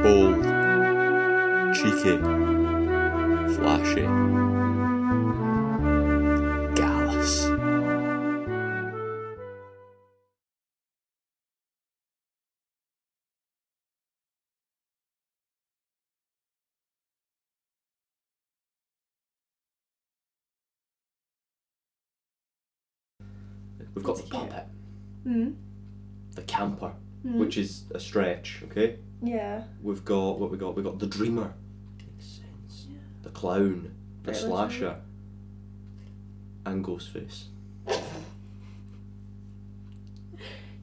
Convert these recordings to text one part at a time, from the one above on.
Bold. Cheeky. Flashy. Gallus. We've got the puppet. The camper, which is a stretch, okay? Yeah. We've got what we got. We've got the dreamer. Makes sense. Yeah. The clown, the Very slasher, literal. and Ghostface.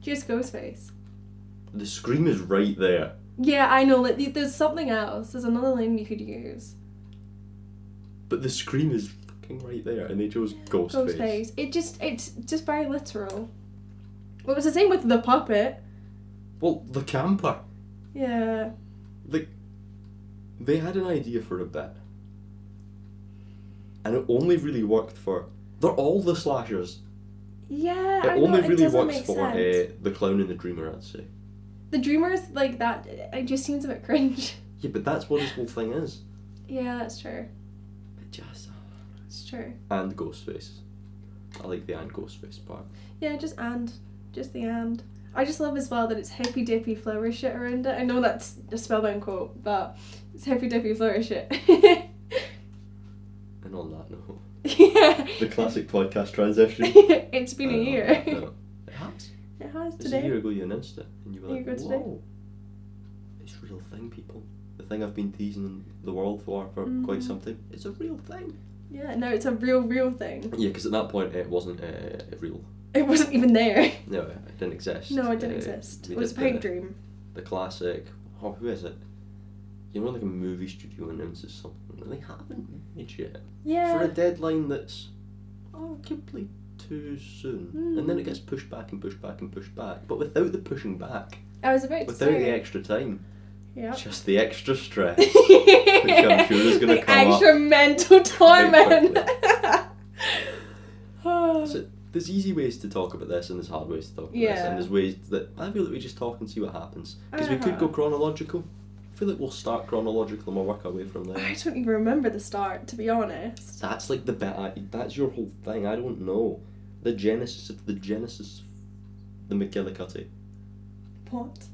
Just Ghostface. The scream is right there. Yeah, I know. Like, there's something else. There's another line you could use. But the scream is fucking right there, and they chose Ghostface. Ghostface. It's just very literal. Well, it was the same with the puppet. Well, the camper. Yeah. Like, they had an idea for a bit. And it only really worked for... They're all the slashers. Yeah, It I know, only it really doesn't works make for sense. the clown and the dreamer, I'd say. The dreamer's like that, it just seems a bit cringe. Yeah, but that's what his whole thing is. Yeah, that's true. It just... It's true. And Ghostface. I like the and Ghostface part. Yeah, just the and. I just love as well that it's hippy dippy flower shit around it. I know that's a Spellbound quote, but it's hippy dippy flower shit. And on that note, Yeah. the classic podcast transition. It's been a No, year. no. It has. It has It's today. a year ago you announced it, and you were A year like, ago today. whoa. It's a real thing, people. The thing I've been teasing the world for quite some time. It's a real thing. Yeah, no, it's a real thing. Yeah, because at that point it wasn't real. It wasn't even there. No, it didn't exist. No, it didn't exist. we It was a did pipe dream. The classic, who is it? You know, like a movie studio announces something that they haven't made yet. Yeah. For a deadline that's arguably too soon. And then it gets pushed back and pushed back and pushed back. But without the pushing back, I was about to without say. the extra time, Yeah. just the extra stress, which I'm sure is going to the come extra up. mental torment. So there's easy ways to talk about this and there's hard ways to talk about this, Yeah. and there's ways that I feel that we just talk and see what happens, because we could go chronological. I feel like we'll start chronological and we'll work our way from there. I don't even remember the start, to be honest. That's like the bit. That's your whole thing. I don't know the genesis of the Mica Ellie. What?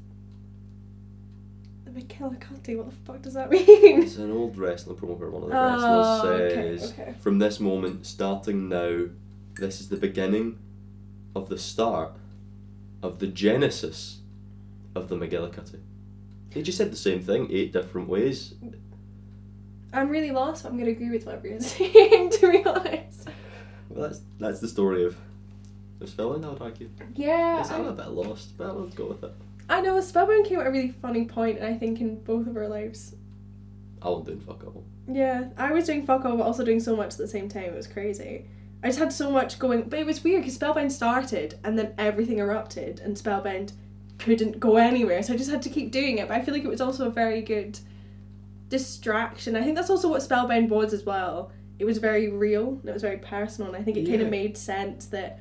The McKellicuddy, what the fuck does that mean? It's an old wrestling promo where one of the Oh, wrestlers says, okay. "From this moment, starting now, this is the beginning of the start of the genesis of the McGillicuddy." He just said the same thing 8 different ways. I'm really lost, but I'm going to agree with whatever you're saying, to be honest. Well, that's the story of Spellbound, I would argue. Yeah. I'm a bit lost, but I'll go with it. I know, Spellbound came at a really funny point, I think, in both of our lives. I won't do fuck all. Yeah, I was doing fuck all, but also doing so much at the same time. It was crazy. I just had so much going, but it was weird because Spellbound started and then everything erupted and Spellbound couldn't go anywhere, so I just had to keep doing it. But I feel like it was also a very good distraction. I think that's also what Spellbound was as well. It was very real and it was very personal, and I think it kind of made sense that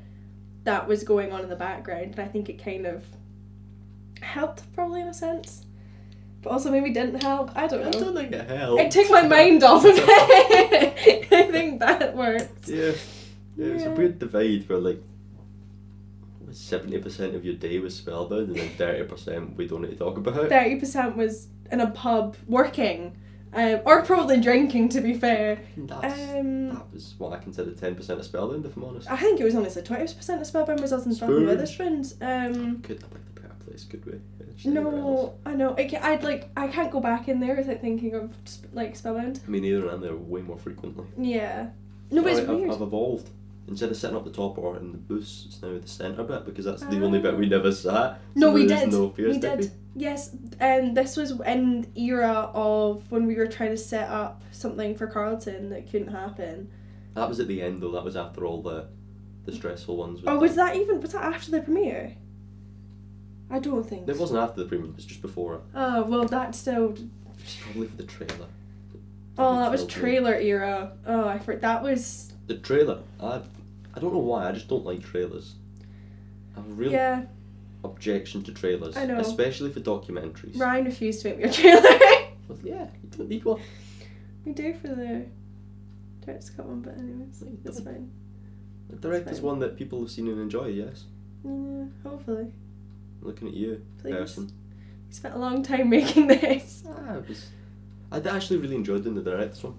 that was going on in the background, and I think it kind of helped probably in a sense, but also maybe didn't help. I don't know. I don't think it helped. It took my mind off of it. I think that worked. Yeah. It's a weird divide where, like, 70% of your day was Spellbound and then 30% we don't need to talk about. 30% was in a pub working, or probably drinking, to be fair. That was what I consider 10% of Spellbound, if I'm honest. I think it was honestly 20% of Spellbound was us and fucking Witherspoons. Could have picked a better place, could we? No, I know. I can't go back in there without thinking of like Spellbound. Me neither, and I'm there way more frequently. Yeah. No, but it's weird. I've evolved. Instead of sitting up the top or in the booths, it's now the centre bit, because that's the only bit we never sat. No, so we there's did. No fear We did. Yes, and this was in the era of when we were trying to set up something for Carlton that couldn't happen. That was at the end though. That was after all the stressful ones. Oh, was that after the premiere? I don't think. It wasn't after the premiere. It was just before it. Oh well, that's still. Probably for the trailer. Oh, that was trailer era. Oh, I forgot. That was. The trailer. I don't know why. I just don't like trailers. Yeah. objection to trailers. I know. Especially for documentaries. Ryan refused to make me a trailer. Well, yeah, you don't need one. We do for the Director's Cut one, but anyways, it's fine. The director's fine. one that people have seen and enjoy, yes. Yeah, hopefully. Looking at you, Please. person. We spent a long time making this. I actually really enjoyed doing the director's one.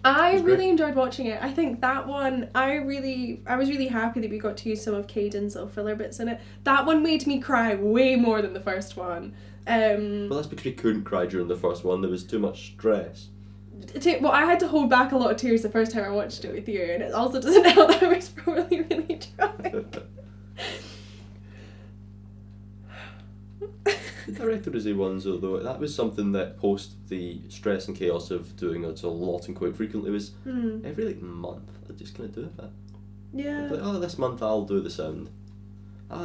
I It was really great. enjoyed watching it. I think that one, I was really happy that we got to use some of Caden's little filler bits in it. That one made me cry way more than the first one. Well, that's because we couldn't cry during the first one. There was too much stress. Well, I had to hold back a lot of tears the first time I watched it with you, and it also doesn't help that I was probably really drunk. The director ones, although that was something that post the stress and chaos of doing it a lot and quite frequently was every like month I just kind of do it. Yeah. Like, oh, this month I'll do the sound.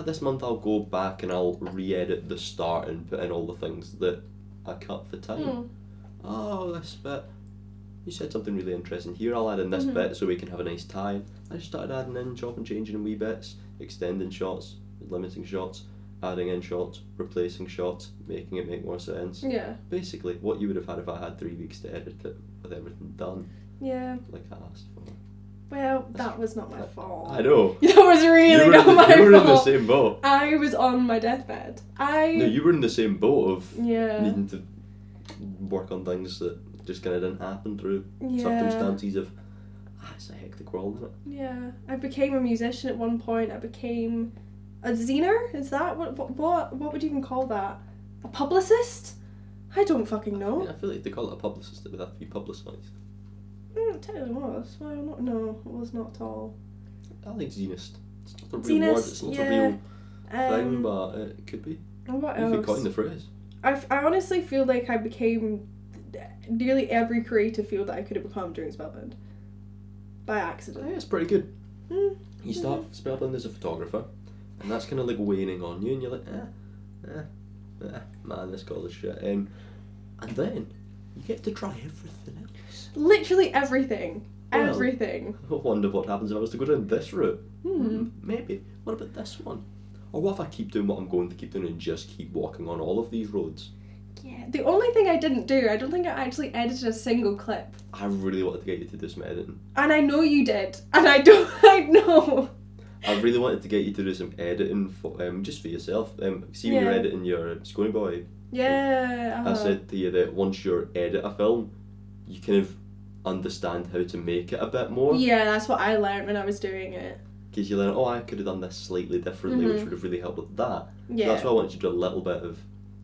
This month I'll go back and I'll re-edit the start and put in all the things that I cut for time. Oh, this bit. You said something really interesting here. I'll add in this bit so we can have a nice time. I just started adding in, chopping, changing in wee bits, extending shots, limiting shots, adding in shots, replacing shots, making it make more sense. Yeah. Basically, what you would have had if I had 3 weeks to edit it with everything done. Yeah. Like I asked for. Well, that was not my fault. I know. That was really not my fault. You were in the same boat. I was on my deathbed. No, you were in the same boat of Yeah. needing to work on things that just kind of didn't happen through Yeah. circumstances of it's a hectic world, isn't it? Yeah. I became a musician at one point. I became a ziner? Is that what would you even call that? A publicist? I don't fucking know. Yeah, I feel like they call it a publicist. It would have to be publicised. It technically was. Well, no, it was not at all. I like zenist. It's not a real word. It's not a real thing, but it could be. What You else? could coin the phrase. I honestly feel like I became nearly every creative field that I could have become during Spellbound. By accident. Yeah, it's pretty good. Mm. You start Spellbound as a photographer, and that's kind of like waning on you, and you're like, man, this college shit. And then you get to try everything else. Literally everything. Well, Everything. I wonder what happens if I was to go down this route. Hmm. Maybe. What about this one? Or what if I keep doing what I'm going to keep doing and just keep walking on all of these roads? Yeah. The only thing I didn't do, I don't think I actually edited a single clip. I really wanted to get you to do some editing. And I know you did. And I know. I really wanted to get you to do some editing for just for yourself. See when you're Yeah. editing your Scony Boy. Yeah. I said to you that once you edit a film, you kind of understand how to make it a bit more. Yeah, that's what I learned when I was doing it. Because you learn, I could have done this slightly differently, which would have really helped with that. Yeah. So that's why I wanted you to do a little bit of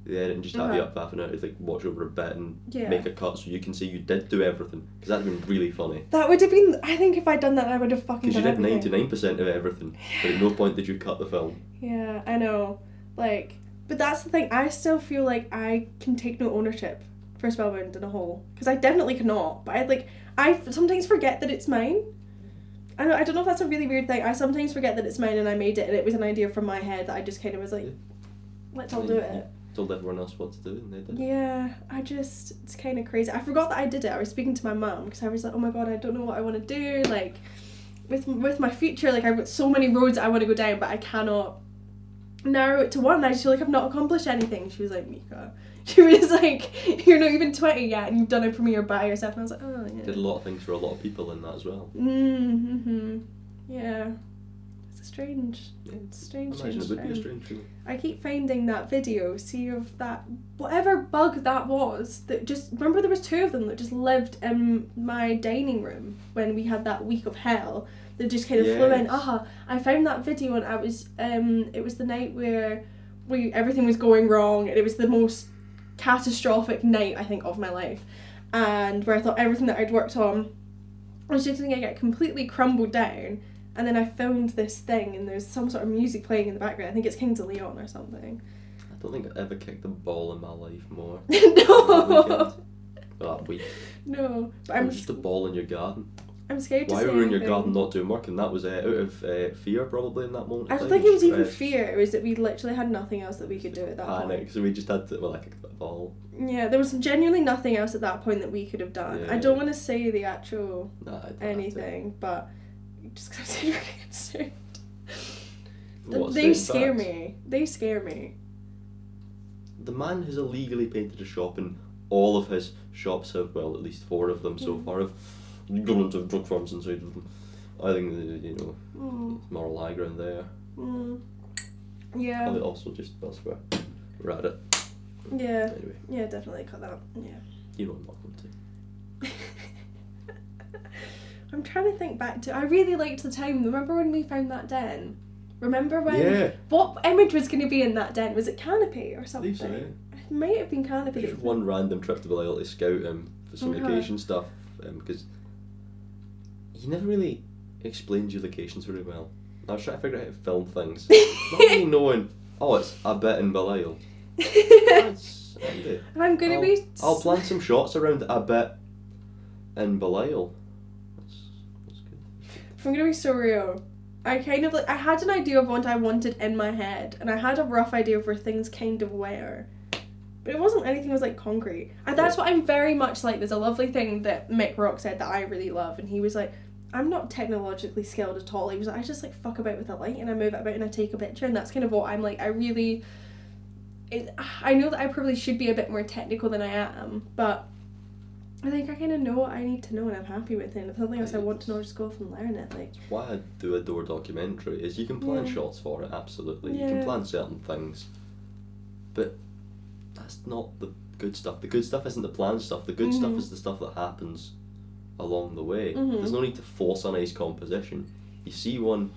the edit and just have you Uh-huh. up for half an hour to like watch over a bit and Yeah. make a cut so you can see you did do everything. Because that'd have been really funny. That would have been, I think if I'd done that, I would have fucking Because done you did everything. 99% of everything, but at no point did you cut the film. Yeah, I know. Like, but that's the thing, I still feel like I can take no ownership for Spellbound in a whole. Because I definitely cannot, but I sometimes forget that it's mine. I don't know if that's a really weird thing. I sometimes forget that it's mine and I made it and it was an idea from my head that I just kind of was like, let's all do it. Told everyone else what to do and they did. Yeah, it's kind of crazy. I forgot that I did it. I was speaking to my mum because I was like, oh my god, I don't know what I want to do. Like, with my future, like I've got so many roads I want to go down, but I cannot narrow it to one. I just feel like I've not accomplished anything. She was like, Mica. She was like, you're not even 20 yet and you've done a premiere by yourself. And I was like, oh yeah. Did a lot of things for a lot of people in that as well. Mm-hmm. Yeah. It's strange. Yeah. It's strange. I imagine it would be a strange. strange feeling. I keep finding that video, see of that, whatever bug that was, that just, remember there was 2 of them that just lived in my dining room when we had that week of hell, that just kind of flew in. Yes. I found that video and I was, it was the night where everything was going wrong and it was the most catastrophic night, I think, of my life, and where I thought everything that I'd worked on was just going to get completely crumbled down. And then I filmed this thing and there's some sort of music playing in the background. I think it's Kings of Leon or something. I don't think I ever kicked a ball in my life more. No. That week. No. But It I'm was just a ball in your garden. I'm scared to Why say we were in your anything. garden not doing work, and that was out of fear probably in that moment. I don't think it was even fear. It was that we literally had nothing else that we could do at that panic. point. So we just had to. Well, I kicked the ball. Yeah, there was genuinely nothing else at that point that we could have done. Yeah. I don't want to say the actual Nah, I don't anything, but just because I was really concerned. What's They saying scare facts? me. They scare me. The man has illegally painted a shop, and all of his shops have, well, at least 4 of them so far have gallons of drug farms inside of them. I think that, it's moral high ground there. Yeah. I also just, elsewhere. We're at it. Yeah. Anyway, Yeah, definitely cut that. Yeah. you know I'm not going to. I'm trying to think back to. I really liked the time. Remember when we found that den? Remember when? Yeah. What image was going to be in that den? Was it Canopy or I something? believe so, yeah. It might have been Canopy. Just one random trip to Belial to scout him for some location stuff, because he never really explains your locations very well. I was trying to figure out how to film things. Not really knowing, it's a bit in Belial. That's handy. I'm going to be. I'll plan some shots around a bit in Belial. That's good. If I'm going to be so real, I kind of I had an idea of what I wanted in my head, and I had a rough idea of where things kind of were. But it wasn't anything was like concrete. And that's what I'm very much like. There's a lovely thing that Mick Rock said that I really love, and he was like, I'm not technologically skilled at all. He was like, I just like fuck about with the light and I move it about and I take a picture, and that's kind of what I'm like. I know that I probably should be a bit more technical than I am, but I think I kind of know what I need to know and I'm happy with it. And if something else I want to know, I'll just go off and learn it. Like, why I do a door documentary is you can plan shots for it, absolutely. You can plan certain things, but that's not the good stuff. The good stuff isn't the planned stuff. The good stuff is the stuff that happens along the way. There's no need to force a nice composition. You see one,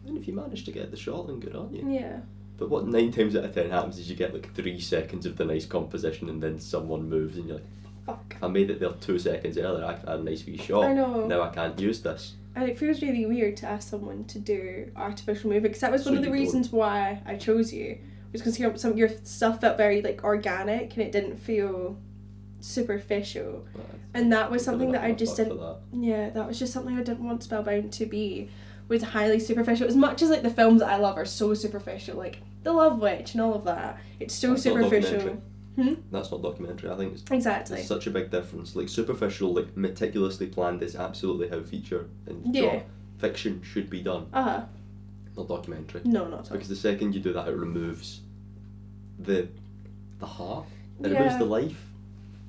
and if you manage to get the shot, then good on you. yeah. But what 9 times out of 10 happens is you get like 3 seconds of the nice composition, and then someone moves, and you're like, Fuck. I made it there 2 seconds earlier. I had a nice wee shot. I know. Now I can't use this. And it feels really weird to ask someone to do artificial movement, because that was one of the you reasons why I chose you. Was because your stuff felt very like organic and it didn't feel superficial. And that was something that I just didn't. That was just something I didn't want Spellbound to be. Was highly superficial. As much as like the films that I love are so superficial, like The Love Witch and all of that, it's so superficial. That's not documentary. I think it's Exactly. It's such a big difference. Like superficial, like meticulously planned is absolutely how feature and fiction should be done. Not documentary. No, not at all. Because the second you do that, it removes the heart. It removes the life.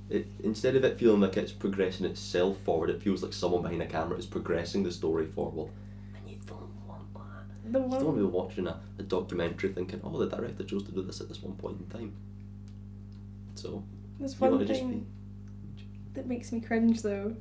It, instead of it feeling like it's progressing itself forward, it feels like someone behind a camera is progressing the story forward. And you don't want that. You don't want to be watching a documentary thinking, oh, the director chose to do this at this one point in time. So, there's one thing that makes me cringe though,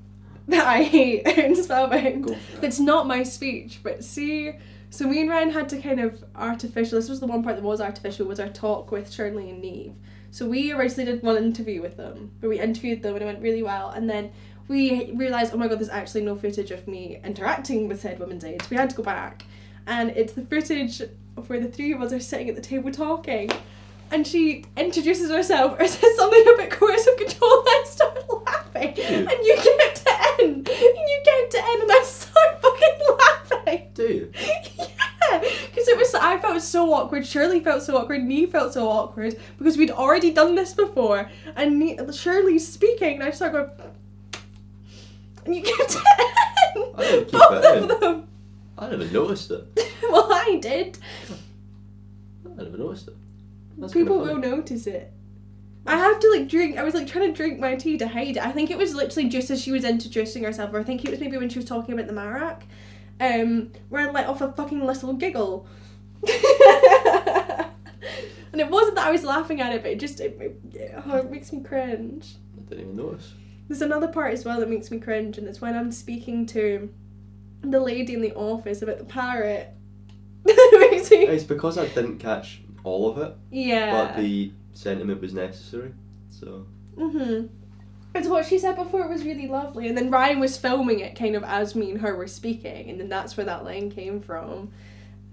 that I hate in Spellbound. It's not my speech, but see, so me and Ryan had to kind of this was the one part that was artificial, was our talk with Shirley and Neve. So we originally did one interview with them, where we interviewed them and it went really well, and then we realised, oh my god, there's actually no footage of me interacting with said women's aid. So we had to go back, and it's the footage of where the 3 of us are sitting at the table talking, and she introduces herself or says something about coercive control, and I start laughing, and you get to end, and I start fucking laughing. do you? Yeah, because I felt so awkward, Shirley felt so awkward, Neve felt so awkward, because we'd already done this before, and Shirley's speaking, and I just start going, and you get to end, I didn't keep both it in. of them. I never noticed it. Well, I did. I never noticed it. That's People kinda will funny. notice it. I have to drink. I was trying to drink my tea to hide it. I think it was literally just as she was introducing herself, or I think it was maybe when she was talking about the Marak, where I let off a fucking little giggle. And it wasn't that I was laughing at it, but it makes me cringe. I didn't even notice. There's another part as well that makes me cringe, and it's when I'm speaking to the lady in the office about the parrot. It's because I didn't catch all of it. Yeah. But the sentiment was necessary, so. It's what she said before, it was really lovely, and then Ryan was filming it kind of as me and her were speaking, and then that's where that line came from.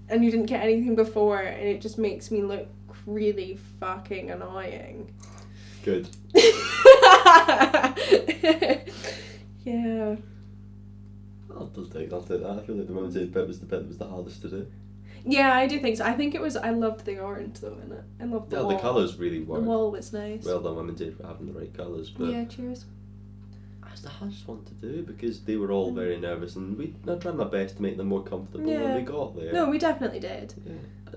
And you didn't get anything before, and it just makes me look really fucking annoying. Good. Yeah. I'll take that. I feel like the women's aid bit was the bit that was the hardest to do. Yeah, I do think so. I think it was, I loved the orange though in it. I loved the wall. The colours really The worked. wall was nice. Well done, women's aid, for having the right colours. But yeah, cheers. That's the hardest one to do because they were all very nervous, and I tried my best to make them more comfortable when we got there. No, we definitely did. Yeah.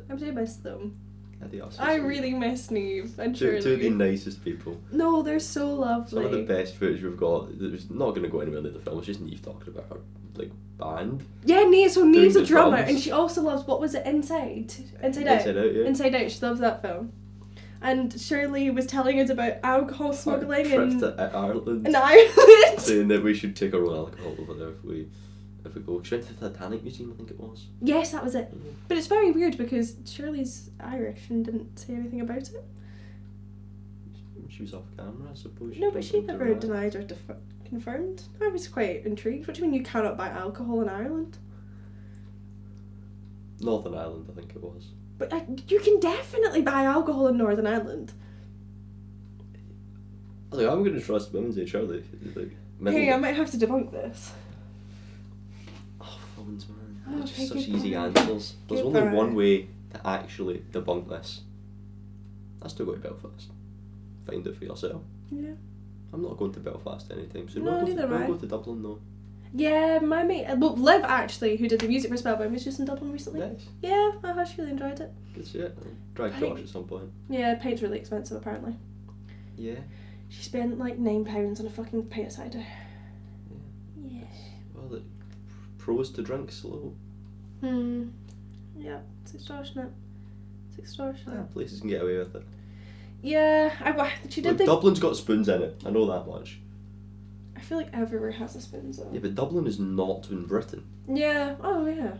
I do miss them. Yeah, they are so I sweet. really miss Neve and Two of the Shirley. nicest people. No, they're so lovely. Some of the best footage we've got. It's not going to go anywhere near the film. It's just Neve talking about her band. Yeah, Neve. So Neve's the a drummer, drums. and she also loves, what was it, Inside Out. Inside Out, yeah. Inside Out. She loves that film. And Shirley was telling us about alcohol smuggling Trip in to Ireland. Ireland. Saying that we should take our own alcohol over there if we go. She went to the Titanic Museum, I think it was. Yes, that was it. But it's very weird because Shirley's Irish and didn't say anything about it. She was off camera, I suppose. No, but she didn't never interact. denied or confirmed. I was quite intrigued. What do you mean you cannot buy alcohol in Ireland? Northern Ireland, I think it was. But you can definitely buy alcohol in Northern Ireland. I'm going to trust women, say Shirley. Hey, I might have to debunk this. Oh, phones, man. Oh, They're just okay, such good easy point. answers. There's Good only point. one way to actually debunk this. That's to go to Belfast. Find it for yourself. Yeah. I'm not going to Belfast anytime soon. No, we'll neither am I. go to Dublin though. Yeah, my mate, Liv actually, who did the music for Spellbound, was just in Dublin recently. Nice. Yeah, I actually really enjoyed it. Good shit. I'll drag Josh at some point. Yeah, pint's really expensive apparently. Yeah. She spent like £9 on a fucking pint of cider. Yeah. Well, pros to drink slow. Yeah, it's extortionate. It's extortionate. Places can get away with it. Yeah, she did Look, Dublin's got spoons in it. I know that much. I feel like everywhere has a spoon though. Yeah, but Dublin is not in Britain. Yeah, oh yeah.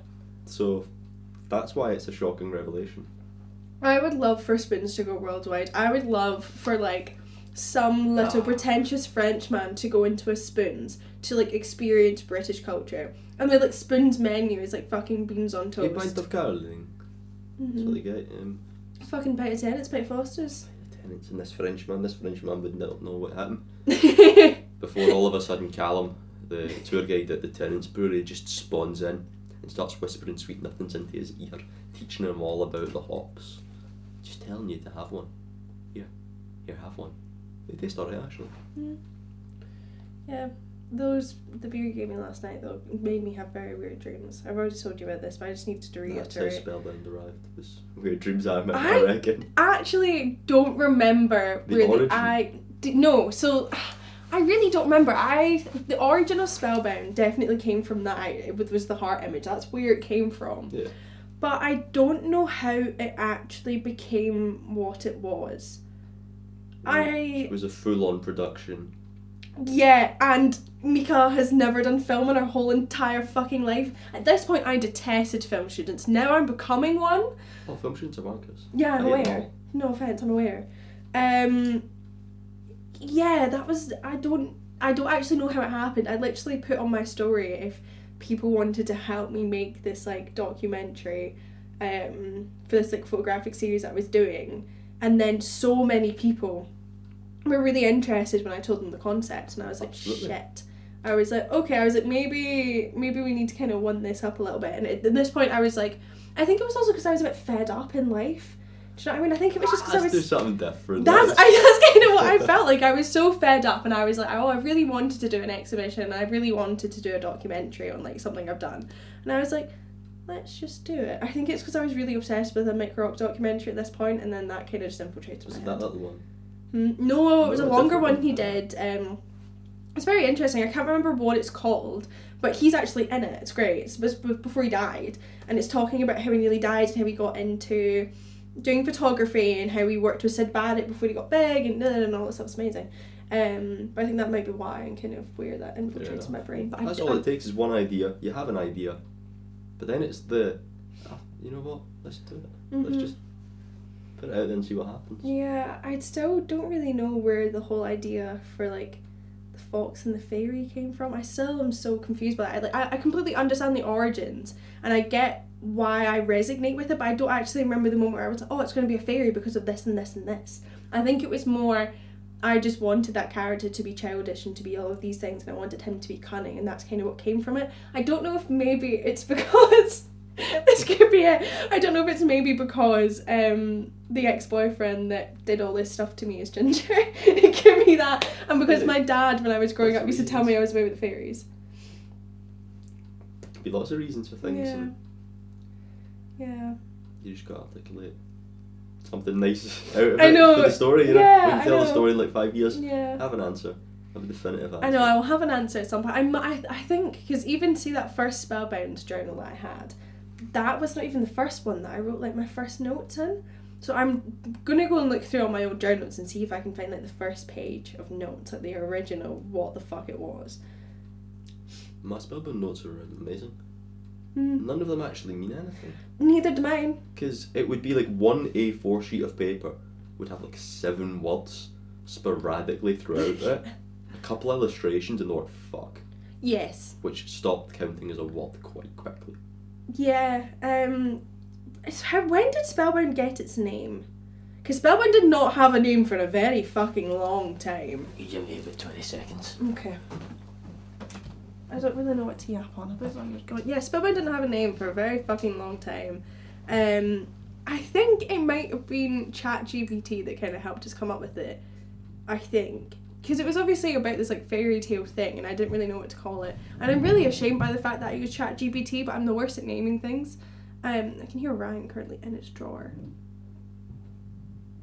So that's why it's a shocking revelation. I would love for spoons to go worldwide. I would love for like some little pretentious Frenchman to go into a Spoons to like experience British culture. And the like Spoons menu is like fucking beans on A toast. pint of carling. That's what they get. Fucking pint of Tennent's, pint of Foster's. Tenants and this Frenchman would not know what happened. Before all of a sudden Callum, the tour guide at the Tenants Brewery, just spawns in and starts whispering sweet nothings into his ear, teaching him all about the hops. Just telling you to have one. Here, have one. They taste alright actually. Yeah. The beer you gave me last night though made me have very weird dreams. I've already told you about this, but I just needed to That's how reiterate. Spellbound arrived. It was weird dreams I I reckon. actually don't remember The really. origin? No, so I really don't remember. The origin of Spellbound definitely came from that. It was the heart image. That's where it came from. Yeah. But I don't know how it actually became what it was. It was a full-on production. Yeah, and Mica has never done film in her whole entire fucking life. At this point, I detested film students. Now I'm becoming one. Oh, film students are wankers. Yeah, I'm I hate them aware. all. No offense, I'm aware. Yeah, that was. I don't actually know how it happened. I literally put on my story if people wanted to help me make this like documentary, for this like photographic series that I was doing, and then so many people were really interested when I told them the concept, and I was like, Absolutely. shit. I was like, okay. I was like, maybe we need to kind of one this up a little bit. And at this point, I was like, I think it was also because I was a bit fed up in life. Do you know what I mean? I think it was just because I Let's was. do something different. That's kind of what I felt like. I was so fed up, and I was like, oh, I really wanted to do an exhibition, and I really wanted to do a documentary on like something I've done, and I was like, let's just do it. I think it's because I was really obsessed with a Mick Rock documentary at this point, and then that kind of just infiltrated my Was head. that the one? No, it was a No, a longer different one he one. did. It's very interesting. I can't remember what it's called, but he's actually in it. It's great. It's before he died, and it's talking about how he nearly died and how he got into doing photography and how he worked with Sid Barrett before he got big and all that stuff. It's amazing. But I think that might be why and kind of where that infiltrates my brain. But That's all it takes is one idea. You have an idea, but then it's you know what? Let's do it. Let's just put it out there and see what happens. Yeah, I still don't really know where the whole idea for like the fox and the fairy came from. I still am so confused by that. I completely understand the origins and I get why I resonate with it, but I don't actually remember the moment where I was like, oh, it's going to be a fairy because of this and this and this. I think it was more, I just wanted that character to be childish and to be all of these things, and I wanted him to be cunning, and that's kind of what came from it. I don't know if maybe it's because This could be it. I don't know if it's maybe because the ex-boyfriend that did all this stuff to me is ginger. It could be that. And because my dad, when I was growing up, used to tell me I was away with the fairies. Could be lots of reasons for things. Yeah. And Yeah. you just got to articulate something nice out of I it know. for the story, you know? Yeah, We can tell I the know. story in like 5 years. Yeah. Have an answer. Have a definitive answer. I know, I will have an answer at some point. I think, because even see that first Spellbound journal that I had, that was not even the first one that I wrote like my first notes in. So I'm gonna go and look through all my old journals and see if I can find like the first page of notes, like the original what the fuck it was. My Spellbound notes are amazing. Mm. None of them actually mean anything. Neither do mine. Because it would be like one A4 sheet of paper would have like 7 words sporadically throughout it. A couple illustrations and the word fuck. Yes. Which stopped counting as a word quite quickly. Yeah. When did Spellbound get its name? Because Spellbound did not have a name for a very fucking long time. You give me about 20 seconds. Okay. I don't really know what to yap on about. Yeah, Spellbound didn't have a name for a very fucking long time. I think it might have been ChatGPT that kind of helped us come up with it. I think. Because it was obviously about this like fairy tale thing and I didn't really know what to call it. And I'm really ashamed by the fact that I use ChatGPT, but I'm the worst at naming things. I can hear Ryan currently in its drawer.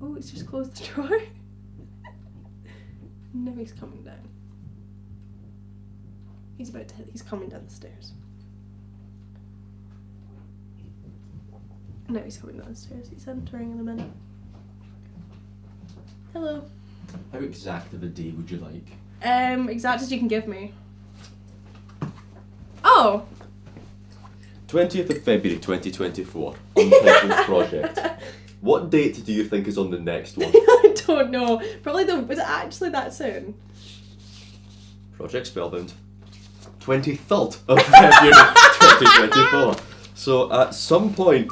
Oh, it's just closed the drawer. Now he's coming down. He's coming down the stairs. No, he's coming down the stairs. He's entering in a minute. Hello. How exact of a day would you like? Exact as you can give me. Oh! 20th of February 2024. Untitled project. What date do you think is on the next one? I don't know. Probably was it actually that soon? Project Spellbound. 23rd of February 2024. So at some point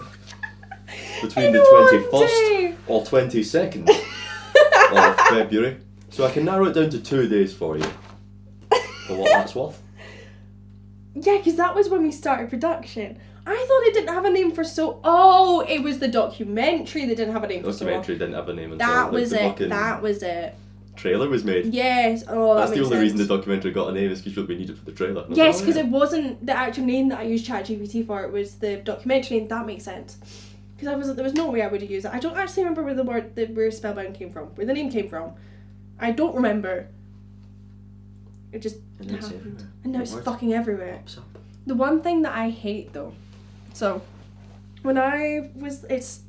between the 21st or 22nd of February. So I can narrow it down to 2 days for you. For what that's worth. Yeah, because that was when we started production. I thought it didn't have a name for so... Oh, it was the documentary that didn't have a name for so long. Documentary didn't have a name until That was the it. fucking That was it. trailer was made. Yes. Oh, That's that the makes only reason sense. the documentary got a name is because we needed it for the trailer. Yes, because it wasn't the actual name that I used ChatGPT for. It was the documentary, and that makes sense. Because there was no way I would have used it. I don't actually remember where Spellbound came from, where the name came from. I don't remember. It just happened, and now it's fucking everywhere. Pops up. The one thing that I hate though, so when I was, it's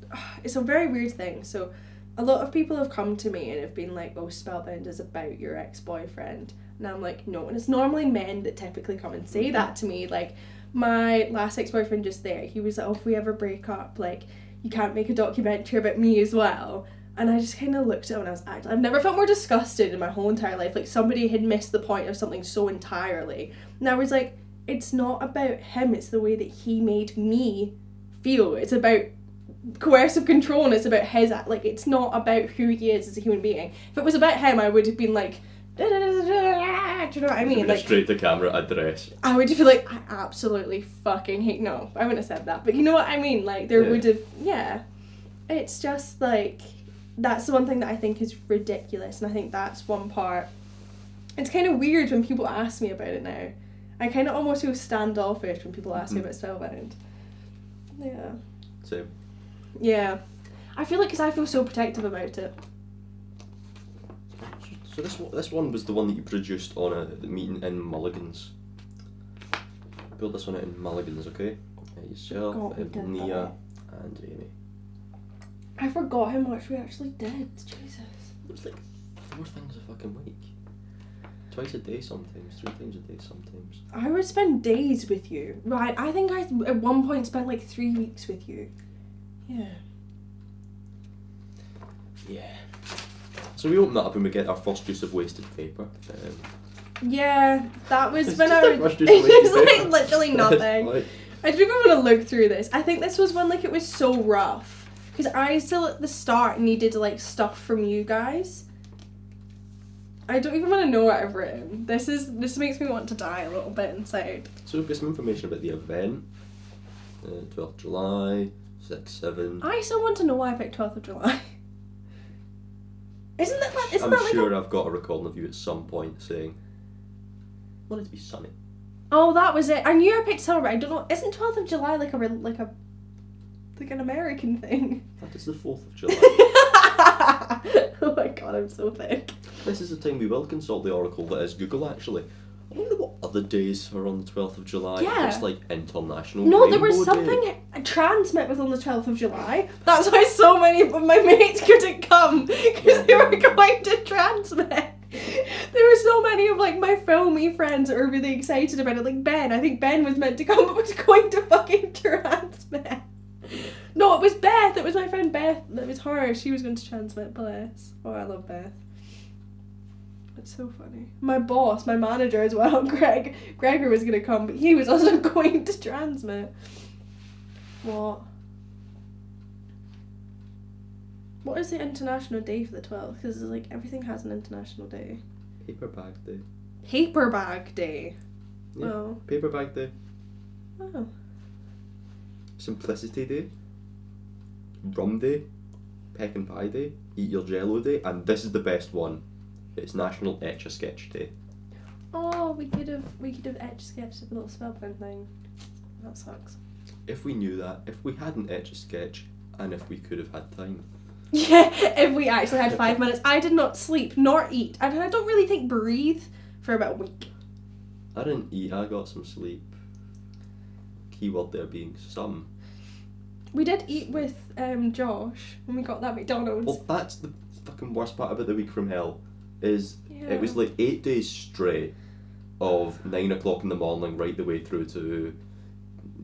a very weird thing. So a lot of people have come to me and have been like, "Oh, Spellbound is about your ex-boyfriend," and I'm like, "No," and it's normally men that typically come and say that to me. Like my last ex-boyfriend just there, he was like, "Oh, if we ever break up, like you can't make a documentary about me as well." And I just kind of looked at him and I was acting. I've never felt more disgusted in my whole entire life. Like somebody had missed the point of something so entirely. And I was like, it's not about him. It's the way that he made me feel. It's about coercive control and it's about his... Like, it's not about who he is as a human being. If it was about him, I would have been like... Do you know what I mean? Like, straight to camera address. I would just be like, I absolutely fucking hate... No, I wouldn't have said that. But you know what I mean? Like, there would have... Yeah. It's just like... That's the one thing that I think is ridiculous, and I think that's one part. It's kind of weird when people ask me about it now. I kind of almost feel standoffish when people ask me about Spellbound. Yeah. Same. Yeah. I feel like because I feel so protective about it. So this one was the one that you produced on a meeting in Mulligan's. Build this one out in Mulligan's, okay? Yourself, Nia, and Amy. I forgot how much we actually did. Jesus. It was like 4 things a fucking week. Twice a day sometimes, 3 times a day sometimes. I would spend days with you. Right, I think I at one point spent like 3 weeks with you. Yeah. Yeah. So we open that up and we get our first use of wasted paper. Yeah, that was It's when just I a first was... use of It was wasted like paper. literally nothing. Like, I don't even want to look through this. I think this was when like it was so rough. Because I still at the start needed like stuff from you guys. I don't even want to know what I've written. This makes me want to die a little bit inside. so we've got some information about the event. 12th of July, 6, 7. I still want to know why I picked 12th of July. Isn't that I'm sure I've got a recording of you at some point saying, want it to be sunny. Oh, that was it. I knew I picked summer, but I don't know. Isn't 12th of July like an American thing? That is the 4th of July. Oh my god, I'm so thick. This is the time we will consult the oracle that is Google, actually. I wonder what other days are on the 12th of July. Yeah. It's like International No, there was Rainbow something. Day. Transmit was on the 12th of July. That's why so many of my mates couldn't come, because they were going to Transmit. There were so many of like my filmy friends that were really excited about it. Like Ben, I think Ben was meant to come, but was going to fucking Transmit. No, it was Beth. It was my friend Beth. It was her. She was going to Transmit. Bless. Oh, I love Beth. It's so funny. My boss, my manager as well, Gregor was going to come, but he was also going to Transmit. What is the international day for the 12th? Because like everything has an international day. Paper Bag Day. Paper Bag Day. Yeah. Oh. Paper Bag Day. Oh. Simplicity Day. Rum Day. Peck and Pie Day. Eat Your Jello Day. And this is the best one. It's National Etch-a-Sketch Day. Oh, we could have etch-sketched a little Spellbound thing. That sucks. If we knew that, if we hadn't Etch-a-Sketch, and if we could have had time. Yeah, if we actually had 5 minutes. I did not sleep nor eat. And I don't really think breathe for about a week. I didn't eat, I got some sleep. Keyword there being some. We did eat with Josh when we got that McDonald's. Well, that's the fucking worst part about the week from hell. Is Yeah. it was like 8 days straight of 9 o'clock in the morning right the way through to,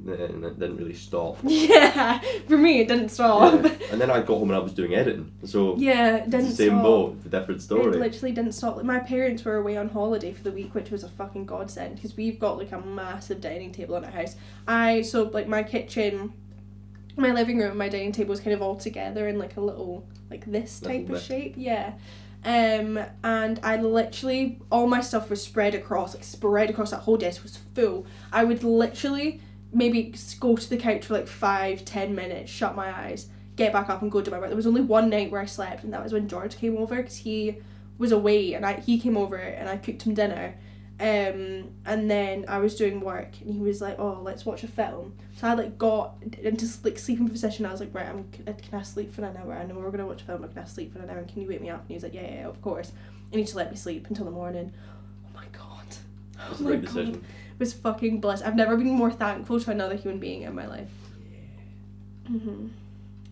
and it didn't really stop. Yeah, for me it didn't stop. Yeah. And then I got home and I was doing editing, so Yeah, it didn't it's the same stop. boat, it's a different story. It literally didn't stop. Like, my parents were away on holiday for the week, which was a fucking godsend, because we've got like a massive dining table in our house. So like my kitchen, my living room, my dining table is kind of all together in like a little, like this type of shape. Yeah. And I literally, all my stuff was spread across that whole desk was full. I would literally maybe go to the couch for like 5-10 minutes, shut my eyes, get back up and go to my work. There was only one night where I slept, and that was when George came over, because he was away, and he came over and I cooked him dinner. And then I was doing work, and he was like, oh, let's watch a film. So I like got into like sleeping position. I was like, right, can I sleep for an hour? I know we're going to watch a film, but can I sleep for an hour? And can you wake me up? And he was like, yeah, of course. And he just let me sleep until the morning. Oh my god. It's the right decision. It was fucking bliss. I've never been more thankful to another human being in my life. Yeah.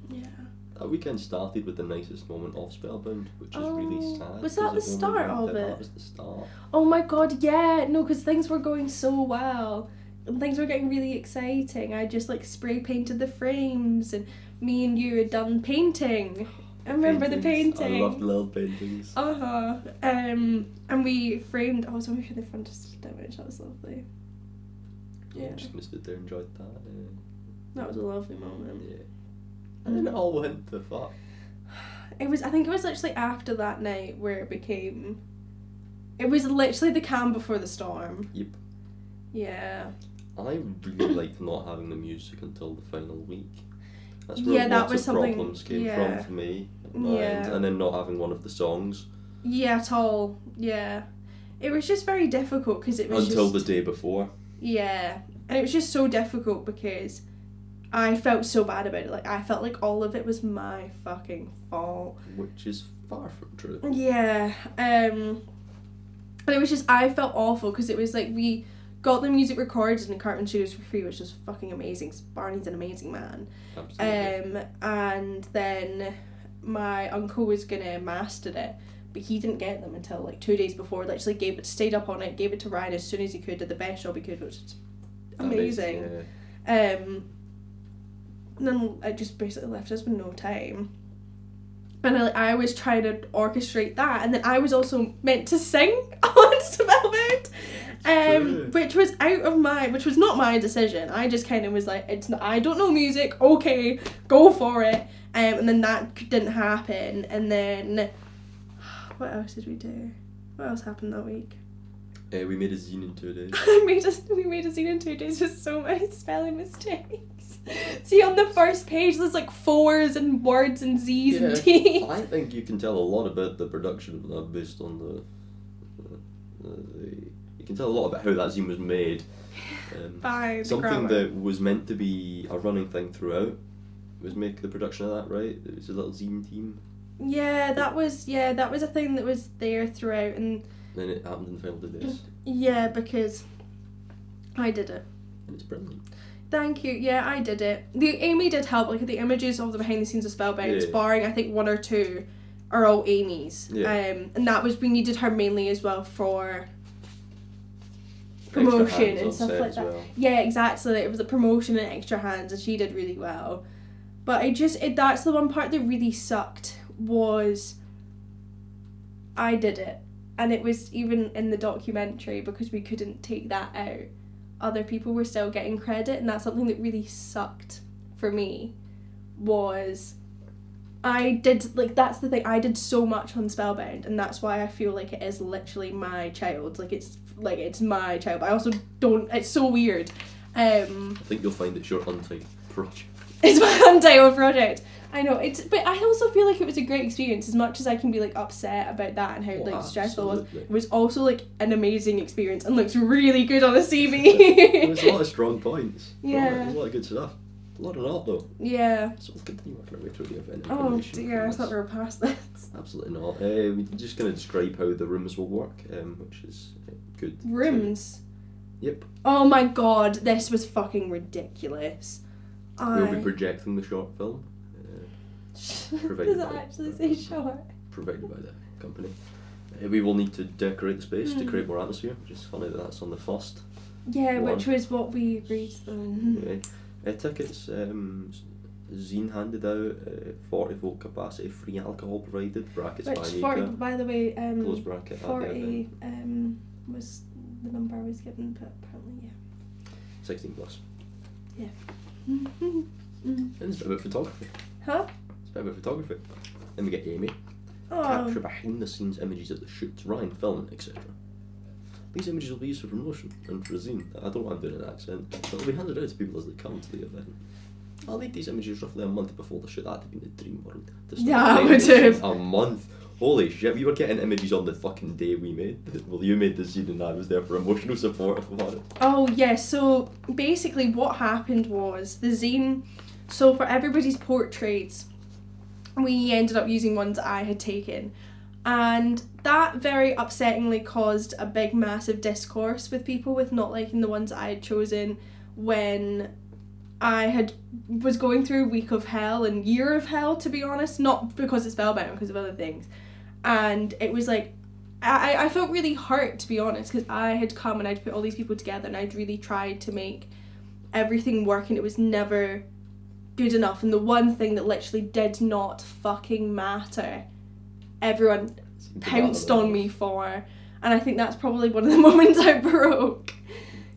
Yeah. That weekend started with the nicest moment of Spellbound, which is really sad. Was that the start of it? That was the start. Oh my god, yeah. No, because things were going so well. And things were getting really exciting. I just like spray painted the frames, and me and you had done painting. I remember the painting. I loved little paintings. And we framed. Oh, so we should have front image. That was lovely. Yeah, I'm just gonna sit there and enjoy that. That was a lovely moment. Yeah. And then it all went to fuck. I think it was literally after that night where it became. It was literally the calm before the storm. Yep. Yeah. I really liked not having the music until the final week. That's where Yeah, that lots was of something. problems came Yeah. from for me. Yeah. And then not having one of the songs. Yeah, at all. Yeah. It was just very difficult because it was until just, the day before. Yeah. And it was just so difficult because I felt so bad about it. Like, I felt like all of it was my fucking fault. Which is far from true. Yeah. And it was just, I felt awful because it was like we got the music recorded in Cartoon Studios for free, which was fucking amazing. Barney's an amazing man. Absolutely. And then my uncle was gonna master it, but he didn't get them until like 2 days before. Literally stayed up on it, gave it to Ryan as soon as he could, did the best job he could, which was amazing. Yeah. And then I just basically left us with no time. And I was trying to orchestrate that, and then I was also meant to sing on Spellbound, which was not my decision. I just kind of was like, I don't know music, okay, go for it. And then that didn't happen, and then what else did we do? What else happened that week? We made a zine in 2 days. We made a scene in 2 days with so many spelling mistakes. See, on the first page, there's like 4s and words and Z's and T's. I think you can tell a lot about the production of that based on the you can tell a lot about how that zine was made. By something that was meant to be a running thing throughout was make the production of that, right? It was a little zine team. Yeah, that was a thing that was there throughout, and then it happened in the final 2 days. Yeah, because I did it. And it's brilliant. Thank you. Yeah, I did it. Amy did help. Like the images of the behind the scenes of Spellbound, barring I think 1 or 2, are all Amy's. Yeah. And that was, we needed her mainly as well for promotion and stuff like that. Well. Yeah, exactly. It was a promotion and extra hands, and she did really well. But that's the one part that really sucked, was I did it. And it was even in the documentary, because we couldn't take that out. Other people were still getting credit, and that's something that really sucked for me, was that's the thing, I did so much on Spellbound, and that's why I feel like it is literally my child, it's my child, but I also don't, it's so weird. I think you'll find it's your untitled project. It's my untitled project. I know, but I also feel like it was a great experience, as much as I can be upset about that and how stressful it was. It was also an amazing experience and looks really good on a CV. There's a lot of strong points. Yeah. There's a lot of good stuff. A lot of art though. Yeah. So we'll continue working our way through the event. Oh dear, I thought we were past this. Absolutely not. We're just going to describe how the rooms will work, which is good. Rooms? Yep. Oh my god, this was fucking ridiculous. We'll be projecting the short film. Does it actually say short? Provided by the company. We will need to decorate the space to create more atmosphere, which is funny that that's on the first. Yeah, which was what we agreed on. Anyway, tickets, zine handed out, 40 volt capacity, free alcohol provided, brackets by Mica. 40, by the way, close bracket 40 was the number I was given, but apparently, yeah. 16 plus. Yeah. And it's about photography. Huh? It's about photography. Then we get Amy. Oh. Capture behind the scenes images of the shoots, Ryan film, etc. These images will be used for promotion and for a zine. I don't want to do an accent, but they'll be handed out to people as they come to the event. I'll need these images roughly a month before the shoot. That'd be the dream world. Yeah, I would have. A month. Holy shit, we were getting images on the fucking day we made. Well, you made the zine and I was there for emotional support about it. Oh, yeah, so basically what happened was the zine, so for everybody's portraits, we ended up using ones that I had taken. And that very upsettingly caused a big, massive discourse with people with not liking the ones that I had chosen when I was going through a week of hell and year of hell, to be honest, not because it's Spellbound, because of other things. And it was I felt really hurt, to be honest, because I had come and I'd put all these people together and I'd really tried to make everything work, and it was never good enough. And the one thing that literally did not fucking matter, everyone pounced on me for, and I think that's probably one of the moments I broke.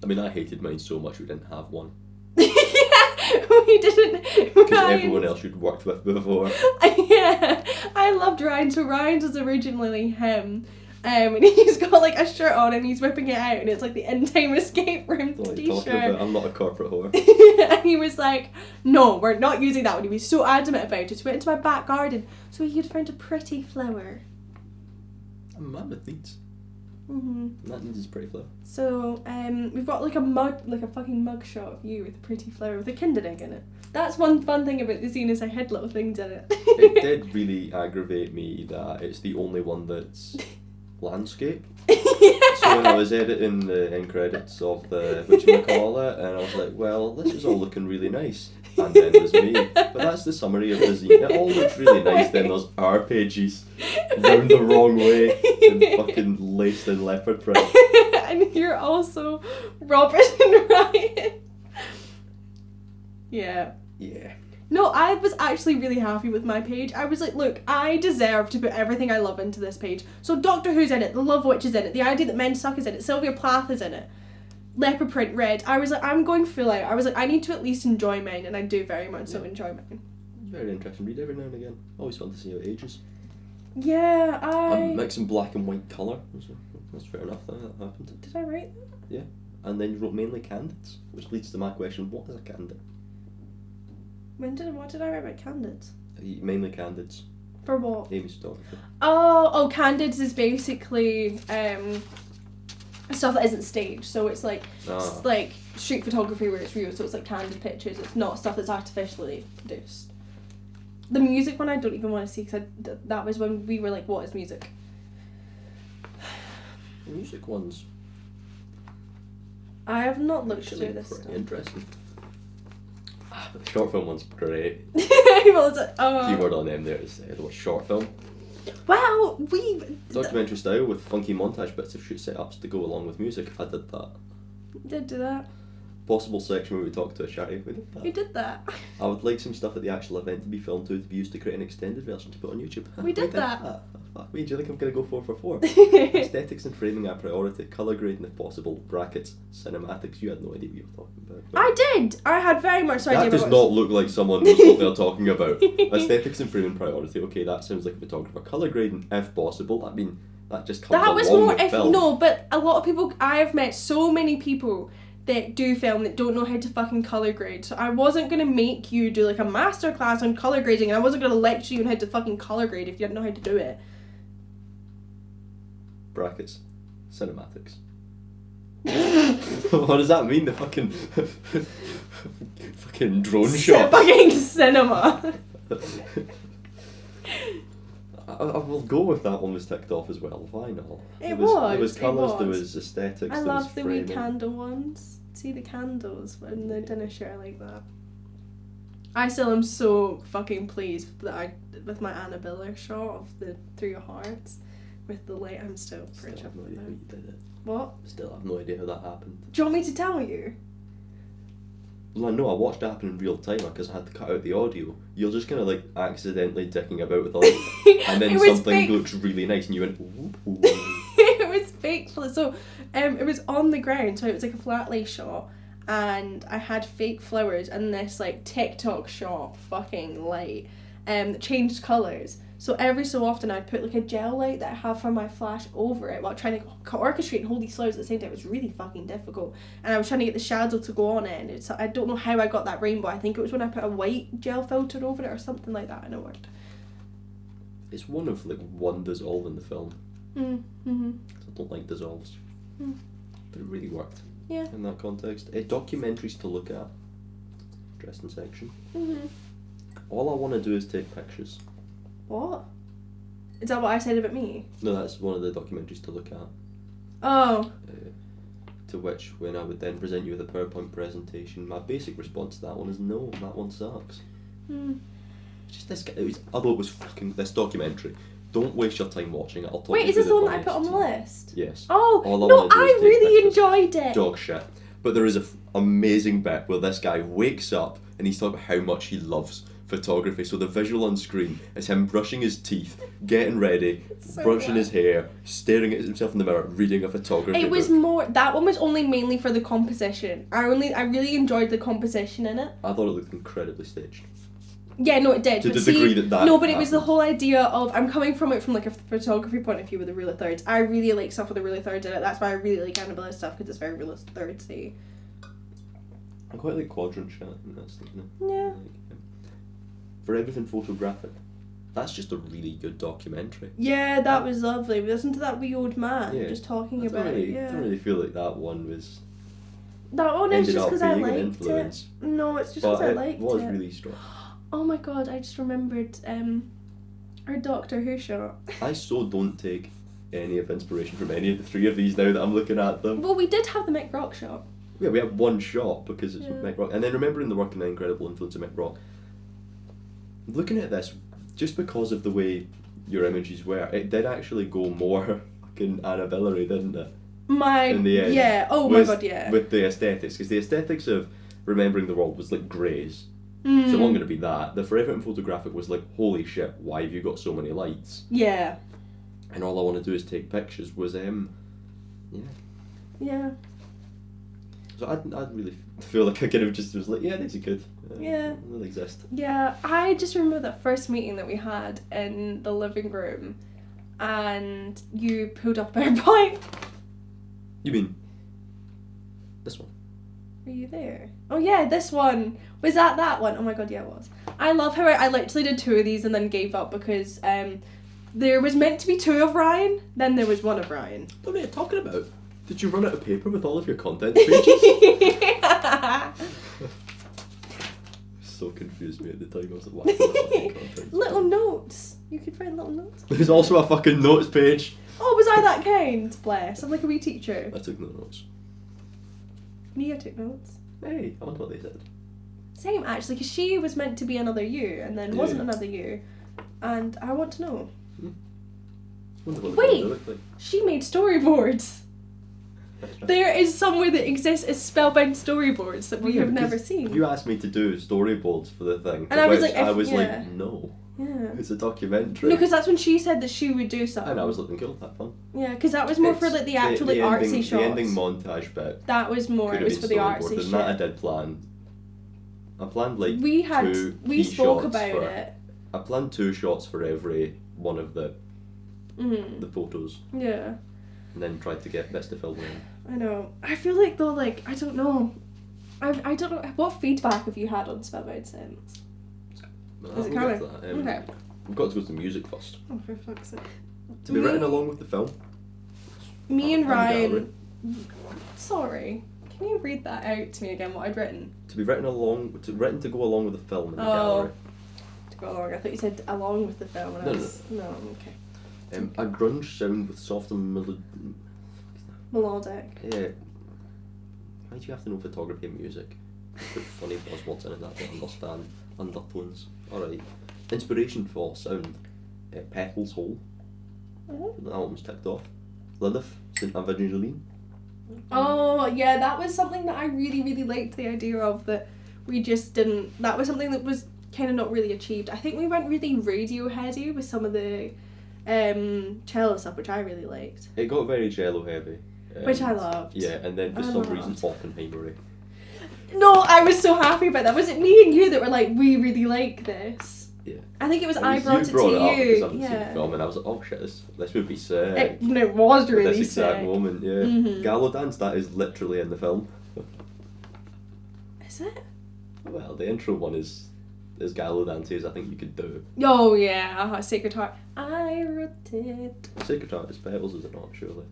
I mean, I hated mine so much we didn't have one. We didn't. Because everyone else you'd worked with before. Yeah, I loved Ryan. So Ryan's was originally him, and he's got a shirt on and he's whipping it out, and it's the In Time Escape Room t-shirt. I'm not a corporate whore. And he was like, "No, we're not using that one." He was so adamant about it. So we went into my back garden so he could find a pretty flower. I'm mad with needs. Mm-hmm. That needs is pretty flower. So we've got a mug, a fucking mug shot of you with a pretty flower with a Kinder Egg in it. That's one fun thing about the scene, is I hid little things in it. It did really aggravate me that it's the only one that's landscape. Yeah. So when I was editing the end credits of the whatchamacallit, and I was like, well, this is all looking really nice. And then there's me. But that's the summary of the zine. It all looks really nice, then there's our pages round the wrong way and fucking laced in leopard print. And you're also Robertson, Ryan. Yeah. Yeah. No, I was actually really happy with my page. I was like, look, I deserve to put everything I love into this page. So Doctor Who's in it, The Love Witch is in it, The Idea That Men Suck is in it, Sylvia Plath is in it, leopard print red. I was like, I'm going full out. I was like, I need to at least enjoy mine, and I do very much so enjoy mine. Very interesting read every now and again. Always fun to see how it ages. Yeah, I'm mixing black and white colour. That's fair enough. That happened. Did I write that? Yeah. And then you wrote mainly candidates, which leads to my question, what is a candidate? What did I write about Candids? Mainly Candids. For what? Amy's photography. Oh, Candids is basically stuff that isn't staged. So it's like like street photography where it's real. So it's like candid pictures. It's not stuff that's artificially produced. The music one I don't even want to see because that was when we were like, what is music? The music ones. I have not looked Actually, through this pretty stuff. Interesting. The short film one's great. Well, it's like, Keyword on them there is the word short film. Well, Documentary style with funky montage bits of shoot setups to go along with music. I did that. did do that. Possible section where we talk to a charity. We did that. Who did that? I would like some stuff at the actual event to be filmed to be used to create an extended version to put on YouTube. We did that. Fuck me, do you think I'm going to go 4 for 4? Aesthetics and framing are priority. Colour grading if possible. Brackets. Cinematics. You had no idea what you were talking about. I did. I had very much no idea. That does what not look like someone knows what they're talking about. Aesthetics and framing priority. Okay, that sounds like a photographer. Colour grading if possible. I mean, that just comes that was along more with if film. no, but a lot of people. I have met so many people that do film that don't know how to fucking colour grade. So I wasn't gonna make you do like a masterclass on colour grading, and I wasn't gonna lecture you on how to fucking colour grade if you didn't know how to do it. Brackets. Cinematics. What does that mean? The fucking fucking drone shot. Fucking cinema. I will go with that one was ticked off as well. Why not? There was was colours, it there was. was aesthetics, I there love was the framing. wee candle ones. See the candles in the dinner shirt like that. I still am so fucking pleased that with my Annabella shot of the 3 of Hearts with the light. I'm still pretty Still have chuffed no with idea how that. you did it. What? Still have no idea how that happened. Do you want me to tell you? Well, no, I watched it happen in real time because I had to cut out the audio. You're just kind of like accidentally dicking about with the light, and then It was something fake. looks really nice, and you went, ooh. It was fake. So, it was on the ground, so it was like a flat lay shot, and I had fake flowers and this like TikTok shot fucking light, that changed colours. So every so often I'd put like a gel light that I have for my flash over it while trying to orchestrate and hold these flowers at the same time. It was really fucking difficult, and I was trying to get the shadow to go on it, and I don't know how I got that rainbow. I think it was when I put a white gel filter over it or something like that, and it worked. It's one of like one dissolve in the film. Mm-hmm. I don't like dissolves, but it really worked. Yeah. In that context, documentaries to look at. Interesting section. Mm-hmm. All I want to do is take pictures. What? Is that what I said about me? No, that's one of the documentaries to look at. Oh. To which, when I would then present you with a PowerPoint presentation, my basic response to that one is no, that one sucks. Just this guy. Although it was fucking this documentary. Don't waste your time watching it. I'll talk Wait, you is through this the one that I put on the funniest- list? Yes. Oh, All I no, wanna do is I take really pictures. enjoyed it. Dog shit. But there is a amazing bit where this guy wakes up and he's talking about how much he loves photography. So the visual on screen is him brushing his teeth, getting ready, So brushing good. his hair, staring at himself in the mirror, reading a photography It was book. more, that one was only mainly for the composition. I really enjoyed the composition in it. I thought it looked incredibly staged. Yeah, no, it did. To but the see, degree that no, but it was the happened. whole idea of, I'm coming from it from like a photography point of view with the rule of thirds. I really like stuff with the rule of thirds in it. That's why I really like Annabella stuff, because it's very rule of thirdsy. I quite like quadrant shot. And that's the, Yeah. for everything photographic. That's just a really good documentary. Yeah, that was lovely. We listened to that wee old man Yeah. just talking I about don't really, it. Yeah. don't really feel like that one was That one is ended just up because I being an liked it. influence. No, it's just But because I it liked was it. really strong. Oh my god, I just remembered our Doctor Who shot. I so don't take any of inspiration from any of the three of these now that I'm looking at them. Well, we did have the Mick Rock shot. Yeah, we have one shot because it's Yeah. Mick Rock. And then remembering the work and the incredible influence of Mick Rock. Looking at this, just because of the way your images were, it did actually go more fucking Annabella-y, didn't it? In the end. Yeah, oh my god, yeah. With the aesthetics, because the aesthetics of Remembering the World was like greys. Mm. So I'm going to be that. The Forever and Photographic was like, holy shit, why have you got so many lights? Yeah. And all I want to do is take pictures was, yeah. Yeah. So I'd really feel like I kind of just was like, yeah, these are good. Yeah. They'll exist. Yeah, I just remember that first meeting that we had in the living room, and you pulled up a PowerPoint. You mean this one? Were you there? Oh yeah, this one. Was that one? Oh my god, yeah, it was. I love how I literally did 2 of these and then gave up because there was meant to be 2 of Ryan, then there was 1 of Ryan. What are you talking about? Did you run out of paper with all of your content pages? So confused me at the time. I was like, what? Little notes. You could write little notes. There's also a fucking notes page. Oh, was I that kind? Bless. I'm like a wee teacher. I took no notes. Mia took notes. Hey, I wonder what they said. Same, actually, because she was meant to be another you, and then wasn't another you. And I want to know. Wonder what Wait! they look like. She made storyboards. There is somewhere that exists as Spellbound storyboards that we have never seen. You asked me to do storyboards for the thing. And I was like, like, no. Yeah. It's a documentary. No, because that's when she said that she would do something. And I was looking cool, that fun. Yeah, because that was more for like the actual artsy shots. The ending montage bit. That was more, it was for the artsy shit. And that I did plan. I planned like we spoke about it. I planned 2 shots for every one of the photos. Yeah. And then tried to get best of film in. I know. I feel like though, like, I don't know. I don't know. What feedback have you had on Spellbound since? Is it kind of... Okay. We've got to go to the music first. Oh, for fuck's sake. To be written along with the film. Me and Ryan... Sorry. Can you read that out to me again, what I'd written? To be written to go along with the film in the gallery. To go along. I thought you said along with the film. And No, okay. A grunge sound with soft and melodic. Yeah. Why do you have to know photography and music? Put funny buzzwords in it that I don't understand. Undertones. Alright. Inspiration for sound. Petals Hole. The album's ticked off. Lilith, St. Evangeline. Oh, yeah, that was something that I really, really liked the idea of, that we just didn't... That was something that was kind of not really achieved. I think we went really Radioheady with some of the cello stuff, which I really liked. It got very cello heavy. Which I loved. Yeah, and then for some reason Oppenheimer. No, I was so happy about that. Was it me and you that were like, we really like this? Yeah. I think it was I brought it to you. Up because I haven't seen the film, and I was like, oh shit, this would be sick. It was really sick. This exact sick. moment, yeah. Mm-hmm. Gallo Dance, that is literally in the film. Is it? Well, the intro one is Gallo Dances I think you could do. Oh yeah, Sacred Heart. I wrote it. Sacred Heart is Petals, is it not, surely?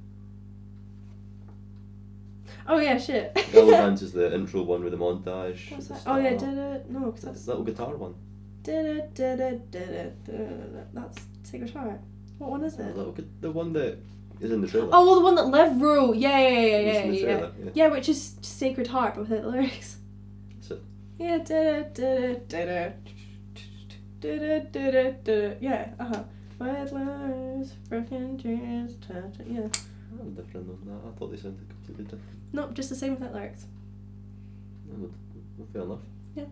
Oh yeah, shit. Gallo Dance is the intro one with the montage. What's that? Oh yeah, did it? No, because that's... little guitar one. That's Sacred Heart. What one is it? The one that is in the trailer. Oh, the one that Liv wrote. Yeah. Trailer, yeah, which is Sacred Heart, but without the lyrics. That's it. Yeah, yeah, White lies, broken dreams, yeah. I'm different than that. I thought they sounded completely different. Nope, just the same without lyrics. No, fair enough. Yeah.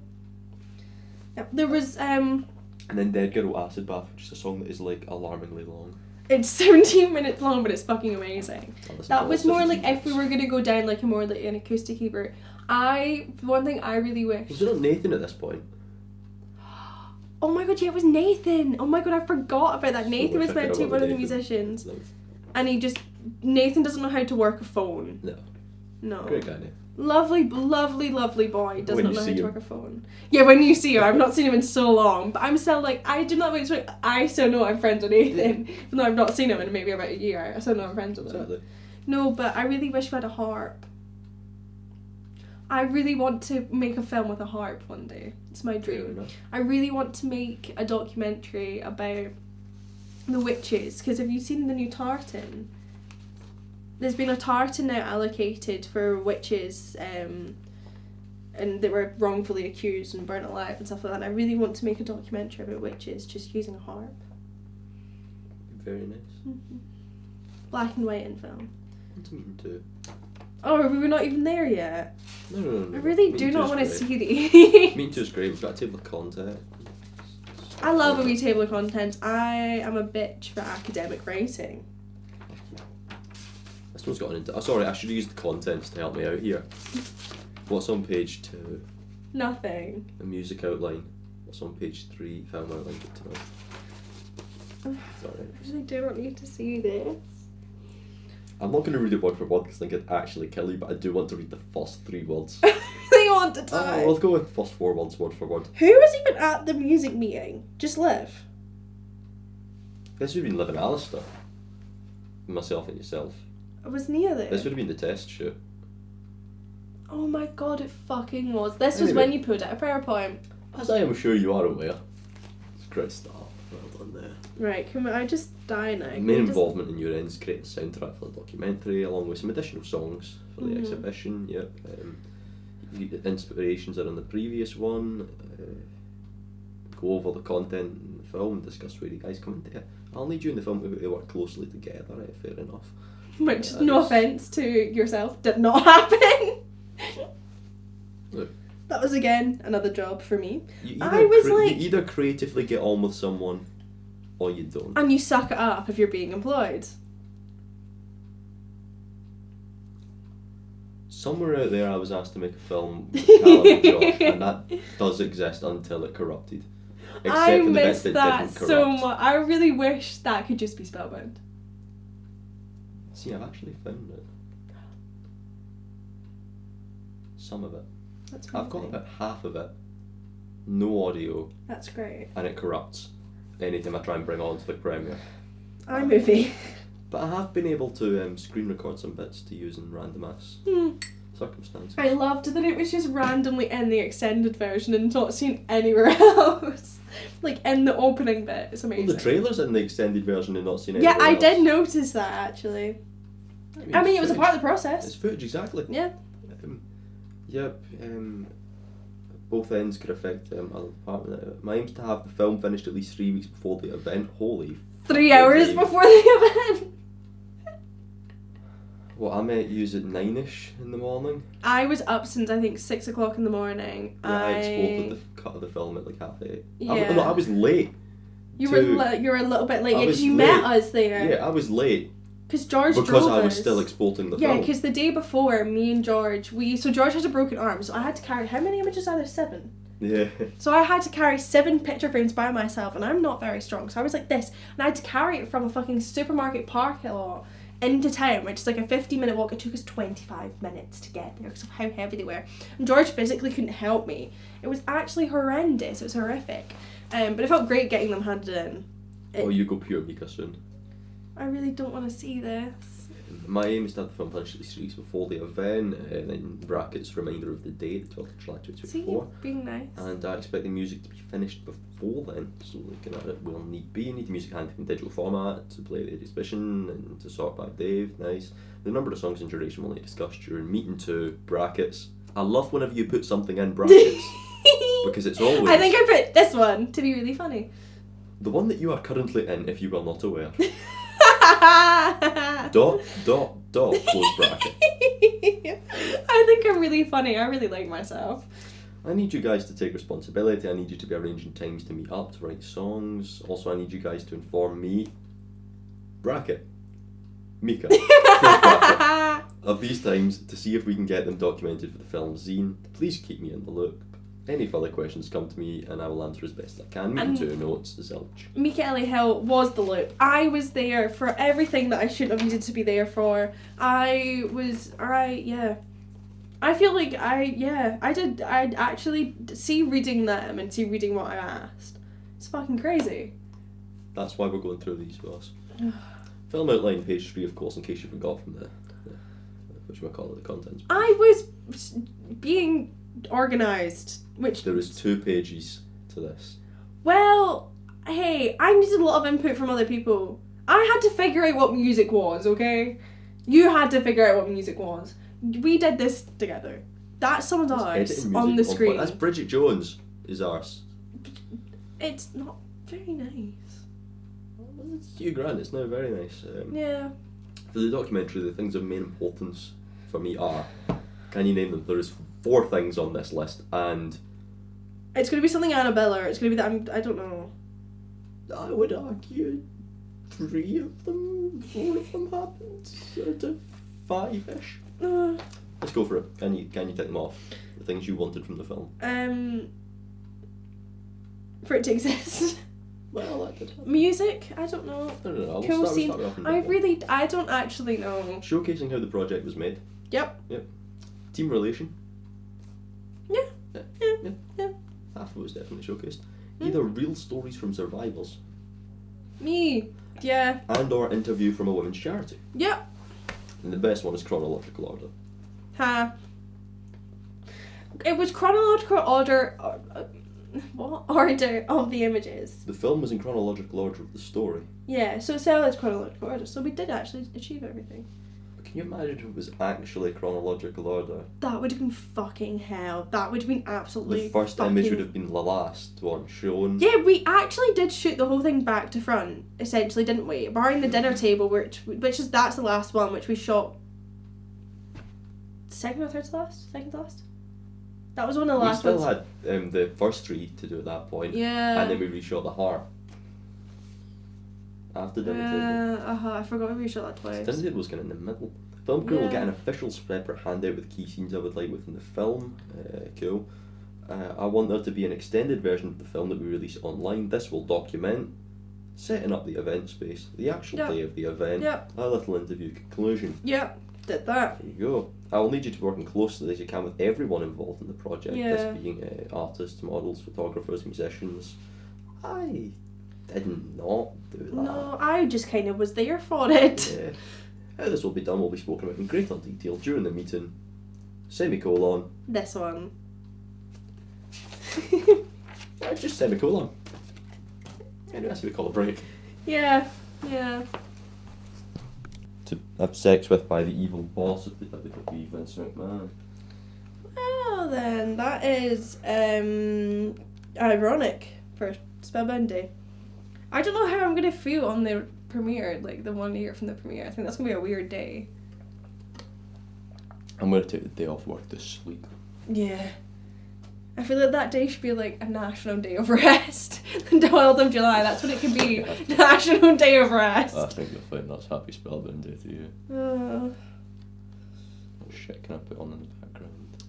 Yeah, there was And then Dead Girl Acid Bath, which is a song that is like alarmingly long. It's 17 minutes long, but it's fucking amazing. That was more like minutes. if we were gonna go down like a more like an acoustic route. One thing I really wish. Was it not Nathan at this point? Oh my god, yeah, it was Nathan. Oh my god, I forgot about that. So Nathan was meant to be one of the Nathan. musicians. No. And Nathan doesn't know how to work a phone. No. Great guy, Nathan. Lovely boy. Does When not you know how see to him. work a phone. Yeah, when you see him. I've not seen him in so long. But I'm still like, I do not wait. I still know I'm friends with Nathan. Even though I've not seen him in maybe about a year. I still know I'm friends with him. Exactly. No, but I really wish we had a harp. I really want to make a film with a harp one day. It's my dream. I really want to make a documentary about the witches. Because have you seen the new tartan? There's been a tartan now allocated for witches, and they were wrongfully accused and burnt alive and stuff like that. And I really want to make a documentary about witches just using a harp. Very nice. Mm-hmm. Black and white in film. What's Meeting too? Oh, we were not even there yet. No. I really do not want to see these. Meeting 2 is great. We've got a table of content. I love a wee table of contents. I am a bitch for academic writing. This one's gotten into... Oh, sorry, I should use the contents to help me out here. What's on page 2? Nothing. A music outline. What's on page 3? Film outline. Good to know. Sorry. I do not need to see this. I'm not going to read it word for word because I think it'd actually kill you, but I do want to read the first 3 words. They want to die. Let's go with the first 4 words, word for word. Who was even at the music meeting? Just Liv? This would have been Liv and Alistair. Myself and yourself. Was Nia there? This would have been the test shoot. Oh my god, it fucking was. This was when you put out a PowerPoint. As I am sure you are aware. It's a great start. Well done there. Right, can I just die now? Main involvement in your end is creating a soundtrack for the documentary, along with some additional songs for the exhibition. Yep. The inspirations are in the previous one. Go over the content in the film and discuss where you guys come into it. I'll need you in the film to work closely together, right? Fair enough. Which, no offence to yourself, did not happen. Look. That was again another job for me. You either creatively get on with someone or you don't. And you suck it up if you're being employed. Somewhere out there I was asked to make a film with Callum and Josh, and that does exist until it corrupted. I miss that so much. I really wish that could just be Spellbound. See, I've actually found it. Some of it. I've got about half of it. No audio. That's great. And it corrupts anytime I try and bring on to the premiere. iMovie. But I have been able to screen record some bits to use in random ass circumstances. I loved that it was just randomly in the extended version and not seen anywhere else. Like in the opening bit. It's amazing. Well, the trailer's in the extended version and not seen anywhere else. Yeah, I did notice that actually. I mean it was a part of the process. It's footage, exactly. Yeah. Yep. Both ends could affect other department. My aim is to have the film finished at least 3 weeks before the event. Holy 3 hours before the event. Well, I met you at 9ish in the morning. I was up since I think 6 o'clock in the morning. Yeah, I exported the cut of the film at like 8:30. Yeah. I was late. You were a little bit late because you late. met us there. Yeah, I was late. Because George drove us. Because I was still exporting the film. Yeah, because the day before, me and George, so George has a broken arm, so I had to carry, how many images are there? 7? Yeah. So I had to carry 7 picture frames by myself, and I'm not very strong, so I was like this, and I had to carry it from a fucking supermarket parking lot into town, which is like a 50-minute walk. It took us 25 minutes to get there because of how heavy they were. And George physically couldn't help me. It was actually horrendous. It was horrific. But it felt great getting them handed in. You go pure Mica soon. I really don't want to see this. My aim is to have the film finished at least 3 weeks before the event, and then brackets reminder of the date, the 12th of July 2024. See, being nice. And I expect the music to be finished before then, so looking at it will need the music handed in digital format to play the exhibition and to sort by Dave. Nice. The number of songs and duration will need discussed during meeting 2 brackets. I love whenever you put something in brackets because it's always. I think I put this one to be really funny. The one that you are currently in, if you were not aware. Close bracket. I think I'm really funny. I really like myself. I need you guys to take responsibility. I need you to be arranging times to meet up, to write songs. Also, I need you guys to inform me, bracket, Mica, bracket, of these times to see if we can get them documented for the film zine. Please keep me in the loop. Any further questions come to me and I will answer as best I can. Me too, notes, zilch. Mica Ellie Hill was the loop. I was there for everything that I shouldn't have needed to be there for. I feel like I'd actually see reading them and see reading what I asked. It's fucking crazy. That's why we're going through these for us. Film outline, page 3, of course, in case you forgot from the the contents. I was being organised, which... There is 2 pages to this. Well, hey, I needed a lot of input from other people. I had to figure out what music was, okay? You had to figure out what music was. We did this together. That's someone's ours on the screen. That's Bridget Jones is ours. It's not very nice. Well, it's Hugh Grant, it's now very nice. Yeah. For the documentary, the things of main importance for me are, can you name them? There is 4 things on this list, and... It's going to be something Annabella, or it's going to be that, I don't know. I would argue 3 of them, 4 of them happened, sort of 5-ish. Let's go for it. Can you take them off? The things you wanted from the film. For it to exist. Well, that did. Music? I don't know. No. Cool scene. I don't actually know. Showcasing how the project was made. Yep. Team relation. Yeah. Half of it was definitely showcased. Either real stories from survivors. Me. Yeah. And or interview from a women's charity. Yep. And the best one is chronological order. Ha. It was chronological order. What order of the images? The film was in chronological order of the story. Yeah, so it's chronological order. So we did actually achieve everything. But can you imagine if it was actually chronological order? That would have been fucking hell. That would have been absolutely. The first image would have been the last one shown. Yeah, we actually did shoot the whole thing back to front, essentially, didn't we? Barring the dinner table, that's the last one, which we shot. Second or third to last? Second to last? That was one of the last ones. We still had the first three to do at that point. Yeah. And then we reshot the heart. After dinner table. I forgot we reshot that twice. Dinner table was kind of in the middle. Film crew will get an official separate handout with key scenes I would like within the film. Cool. I want there to be an extended version of the film that we release online. This will document setting up the event space, the actual day of the event, a little interview conclusion. Yep, did that. There you go. I will need you to work as closely as you can with everyone involved in the project, this being artists, models, photographers, musicians. I did not do that. No, I just kind of was there for it. Yeah. How this will be done will be spoken about in greater detail during the meeting. Semicolon. This one. Just semicolon. Anyway, that's what we call a break. Yeah. To have sex with by the evil boss of the WWE, Vince McMahon. Well then, that is ironic for Spellbound Day. I don't know how I'm gonna feel on the premiere, like the 1 year from the premiere. I think that's gonna be a weird day. I'm gonna take the day off work to sleep. Yeah. I feel like that day should be like a national day of rest. The 12th of July, that's what it could be. National Day of Rest. I think you'll find that's Happy Spellbound Day to you. What shit can I put on in the background?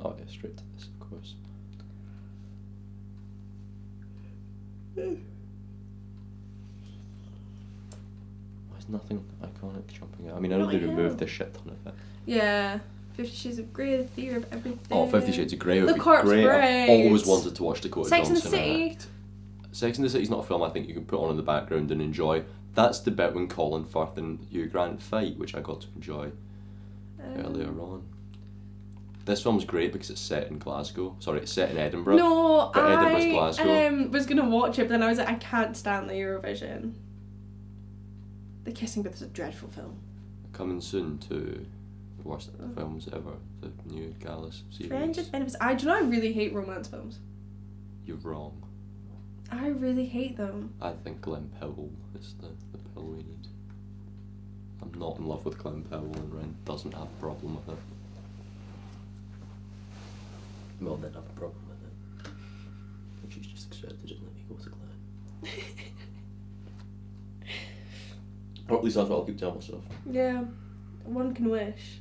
Oh yeah, straight to this, of course. There's nothing iconic jumping out. I mean, I know they removed the shit ton of it. Yeah. 50 Shades of Grey, the theory of everything. Oh, 50 Shades of Grey would be Corpse great. Bride. I've always wanted to watch Dakota Sex and the Johnson City. act. Sex and the City's not a film I think you can put on in the background and enjoy. That's the bit when Colin Firth and Hugh Grant fight, which I got to enjoy earlier on. This film's great because it's set in Glasgow. Sorry, it's set in Edinburgh. No, but Edinburgh's Glasgow. Was going to watch it, but then I was like, I can't stand the Eurovision. The Kissing Booth is a dreadful film. Coming soon to the worst films ever, the new Gallus series. Friends with Benefits. I really hate romance films. You're wrong. I really hate them. I think Glenn Powell is the pill we need. I'm not in love with Glenn Powell and Ren doesn't have a problem with it. Mel didn't have a problem with it. I think she's just accepted it and let me go to Glenn. Or at least that's what I'll keep telling myself. Yeah. One can wish.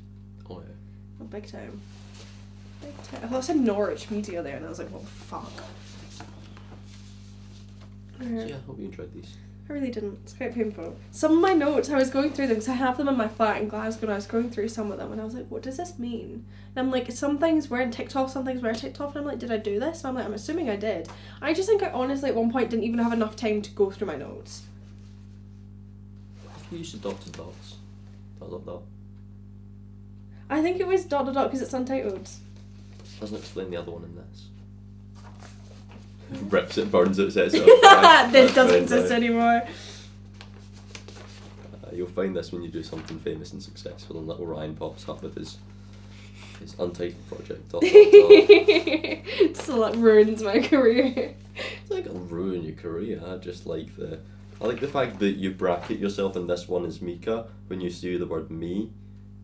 Oh yeah. Oh, big time. Big time. I thought it said Norwich Media there and I was like, well, fuck. So yeah, I hope you enjoyed these. I really didn't. It's quite painful. Some of my notes, I was going through them because I have them in my flat in Glasgow and I was going through some of them and I was like, what does this mean? And I'm like, some things weren't ticked off, some things were ticked off, and I'm like, did I do this? And I'm like, I'm assuming I did. I just think I honestly at one point didn't even have enough time to go through my notes. If you use the dots and dots. Dot. I think it was ... because it's untitled. Doesn't explain the other one in this. Rips it, burns it, says it. This doesn't exist anymore. You'll find this when you do something famous and successful and little Ryan pops up with his untitled project. So that ruins my career. It's like it'll ruin your career. I like the fact that you bracket yourself in this one as Mica when you see the word me,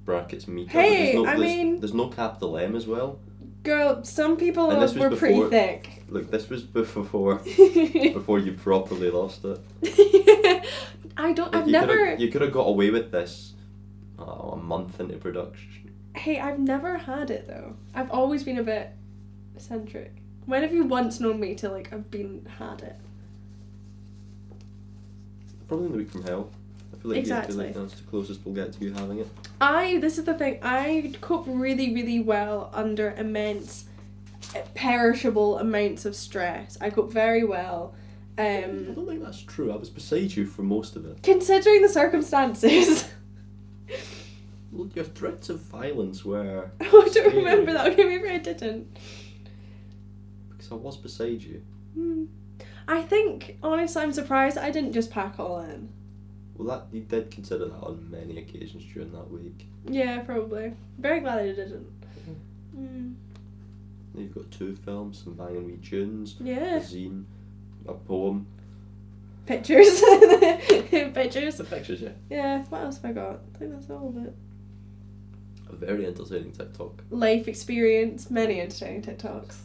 brackets Mica. Hey, there's no capital M as well. Girl, some people were pretty thick. Look, this was before you properly lost it. You could have got away with this a month into production. Hey, I've never had it though. I've always been a bit eccentric. When have you once known me to, like, have had it? Probably in the week from hell. I feel like Exactly. that's the closest we'll get to you having it. This is the thing, I cope really, really well under immense, perishable amounts of stress. I cope very well. I don't think that's true. I was beside you for most of it. Considering the circumstances. Well, your threats of violence were... Oh, I don't remember that. Okay, maybe I didn't. Because I was beside you. I think, honestly, I'm surprised I didn't just pack all in. Well, you did consider that on many occasions during that week. Yeah, probably. Very glad I didn't. You've got 2 films, some banging wee tunes, Yeah. a zine, a poem. Pictures. Pictures. The pictures, yeah. Yeah, what else have I got? I think that's all of it. A very entertaining TikTok. Life experience, many entertaining TikToks.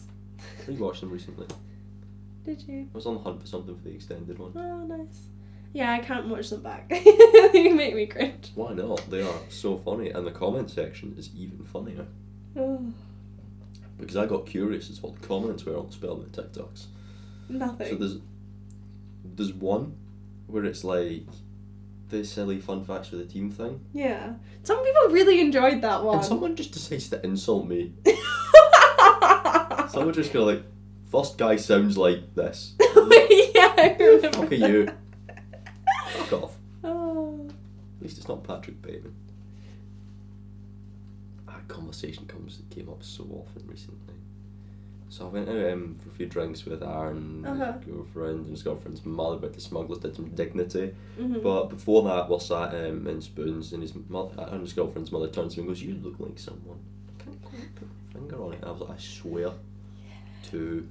I rewatched them recently. Did you? I was on the hunt for something for the extended one. Oh, nice. Yeah, I can't watch them back. They make me cringe. Why not? They are so funny, and the comment section is even funnier. Oh, Because I got curious as to what the comments were on Spellbound TikToks. nothing. So there's one where it's like the silly fun facts for the team thing. Yeah. Some people really enjoyed that one. And someone just decides to insult me. Someone just go like, first guy sounds like this. Yeah, I remember. Fuck are you? Fuck off. Oh. At least it's not Patrick Bateman. That conversation came up so often recently. So I went out for a few drinks with Aaron, his girlfriend, and his girlfriend's mother, but the smugglers did some dignity. Mm-hmm. But before that, we're sat in Spoons, and his girlfriend's mother turns to me and goes, "You look like someone." I can't quite put my finger on it. And I was like, I swear to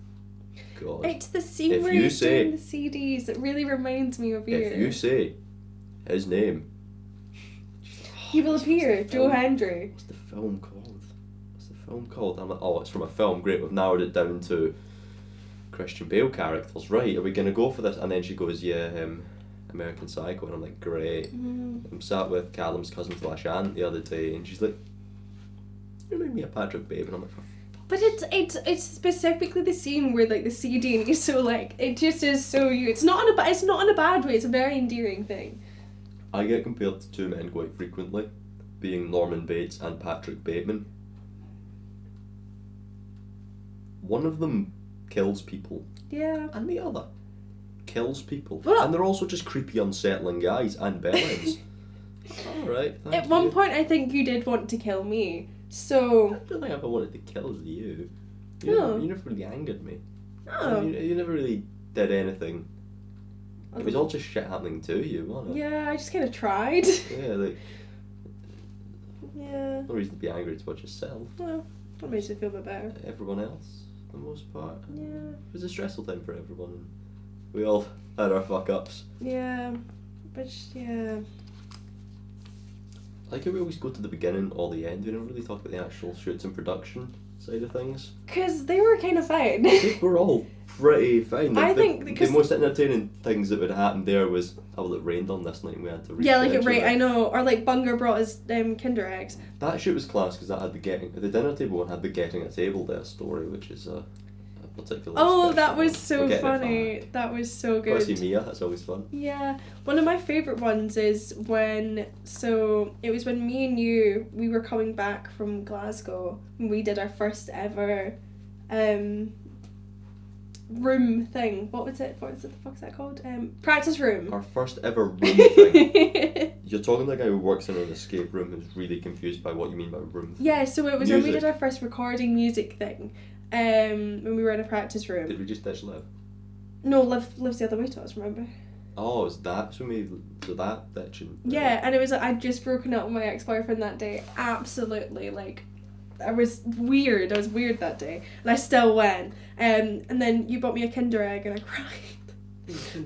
God. It's the scene If where you he's say- doing the CDs. It really reminds me of you. If you say his name, He will appear, Joe Hendry. What's the film called? I'm like, oh, it's from a film. Great, we've narrowed it down to Christian Bale characters. Right, are we going to go for this? And then she goes, yeah, American Psycho. And I'm like, great. I'm sat with Callum's cousin / aunt the other day, and she's like, you remind me of Patrick Bateman. I'm like, But it's specifically the scene where, like, the CD and he's so, like, it just is so you. It's not in a bad way. It's a very endearing thing. I get compared to 2 men quite frequently, being Norman Bates and Patrick Bateman. One of them kills people, Yeah. and the other kills people. Well- And they're also just creepy, unsettling guys and bellends. Alright, thank At you. one point, I think you did want to kill me. So. I don't think I ever wanted to kill you. No. You never really angered me. Oh. You never really did anything. It was all just shit happening to you, wasn't it? Yeah, I just kind of tried. Yeah, like, Yeah. no reason to be angry towards yourself. Well, that makes me feel a bit better. Everyone else, for the most part. Yeah. It was a stressful time for everyone. And we all had our fuck ups. Yeah. But, yeah. Like how we always go to the beginning or the end. We never really talk about the actual shoots and production side of things. Because they were kind of fine. They were all pretty fine. Like, I think because the most entertaining things that would happen there was, oh, it rained on this night and we had to yeah, like it reschedule right, I know. Or like Bunger brought his Kinder eggs. That shoot was class because that had the dinner table one had the getting a table there story, which is a particular. Oh, special that was one. so We're getting it funny. back. That was so Gotta see good. Mia, that's always fun. Yeah, one of my favourite ones is when it was when me and you, we were coming back from Glasgow and we did our first ever room thing. What was it? The fuck's that called? Practice room. Our first ever room thing. You're talking to the guy who works in an escape room who's really confused by what you mean by room thing. Yeah, so it was when we Music. did our first recording music thing. When we were in a practice room. Did we just ditch Liv? No, lives the other way to us, remember? Oh, is that so that ditching? Yeah, and it was like I'd just broken up with my ex-boyfriend that day. Absolutely, like I was weird that day, and I still went. And then you bought me a Kinder egg, and I cried.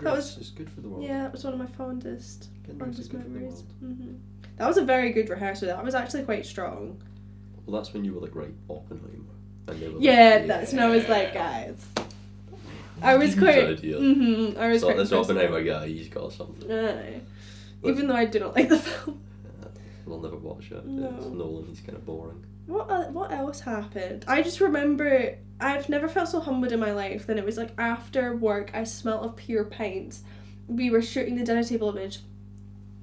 That was just good for the world. Yeah, that was one of my fondest Kinder Eggs is good for the memories. world. That was a very good rehearsal. That was actually quite strong. Well, that's when you were like, right, Oppenheimer. And they were Yeah, like, that's when I was like, guys. I was Huge quite. idea. I was So quite. this impressed. Oppenheimer guy, he's got something. Aye. Even though I do not like the film. We'll never watch it. No. It's Nolan, he's kind of boring. What else happened? I just remember I've never felt so humbled in my life. Then it was like after work, I smelt of pure pints. We were shooting the dinner table image,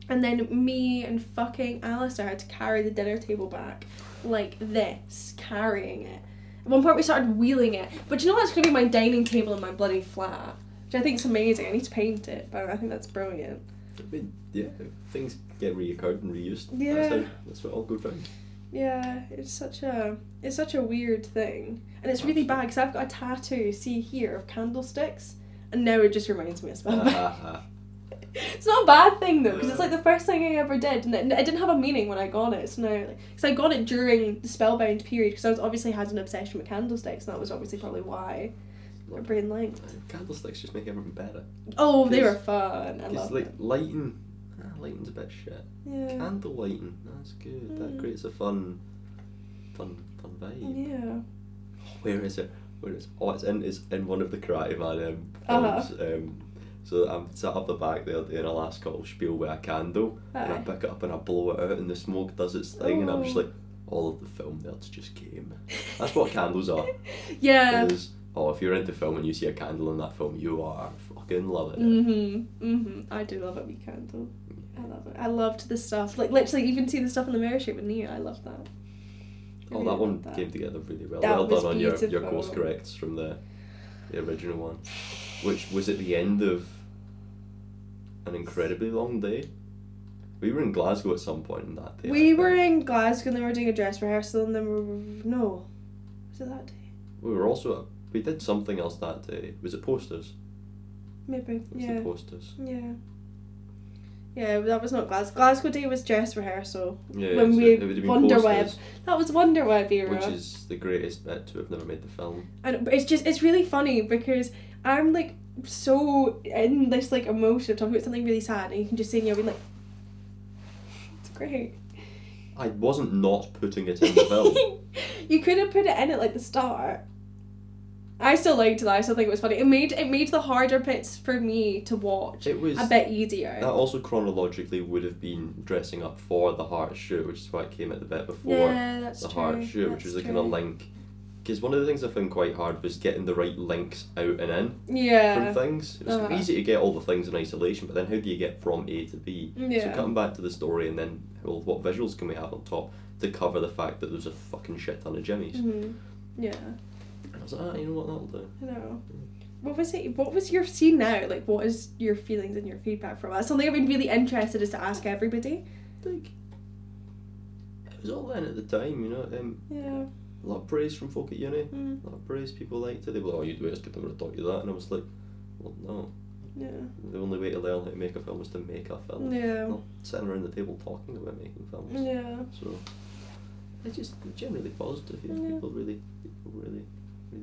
and then me and fucking Alistair had to carry the dinner table back like this, carrying it. At one point we started wheeling it, but you know what's going to be my dining table in my bloody flat, which I think is amazing. I need to paint it, but I think that's brilliant. I mean, yeah, things get reoccurred and reused. Yeah. That's what all good things. Yeah, it's such a weird thing, and it's really bad because I've got a tattoo, see here, of candlesticks, and now it just reminds me of Spellbound. It's not a bad thing though, because it's like the first thing I ever did, and it didn't have a meaning when I got it. So now, because I got it during the Spellbound period, because I was obviously had an obsession with candlesticks, and that was obviously probably why my brain linked. Candlesticks just make everything better. Oh, they were fun. I love like them. lighting's a bit shit. Yeah. Candle lighting, that's good. That creates a fun vibe. Yeah. Where is it? Oh, it's in one of the Karate Man films. So I'm sat up the back there doing a last call spiel with a candle, and I pick it up and I blow it out, and the smoke does its thing, and I'm just like, all of the film nerds just came. That's what candles are. Yeah. Is, if you're into film and you see a candle in that film, you are fucking loving it. I do love it with candle. I love it. I loved the stuff, like literally even see the stuff in the mirror shape with Nia. I love that. That one came together really well. That Well was done on your beautiful. course corrects from the original one, which was at the end of an incredibly long day. We were in Glasgow at some point in that day. We were in Glasgow and then we were doing a dress rehearsal, and then was it that day? We were also we did something else that day. Was it posters? Maybe. It was the posters. Yeah. Yeah, that was not Glasgow. Glasgow Day was dress rehearsal. Yeah, when so we it would have been Wonderweb. posters, That was Wonderweb era. which is the greatest bit to have never made the film. And it's really funny because I'm like so in this like emotion of talking about something really sad, and you can just see me being like, it's great. I wasn't not putting it in the film. You could have put it in at like the start. I still liked that. I still think it was funny. It made the harder bits for me to watch It was a bit easier. That also chronologically would have been dressing up for the Heart shoot, which is why it came at the bit before the Heart shoot, which was a kind of link. Because one of the things I found quite hard was getting the right links out and in from things. It was easy to get all the things in isolation, but then how do you get from A to B? So cutting back to the story, and then what visuals can we have on top to cover the fact that there's a fucking shit ton of Jimmys? Mm-hmm. Yeah. And I was like, you know what, that'll do. I know. What was your scene now? Like, what is your feelings and your feedback from it? That's something I've been really interested is to ask everybody. Like, it was all in at the time, you know. Yeah. A lot of praise from folk at uni. A lot of praise, people liked it. They were like, you do it, I could never have taught you that. And I was like, well, no. Yeah. The only way to learn how to make a film was to make a film. Yeah. Not sitting around the table talking about making films. Yeah. So, it's just generally positive. You know, people really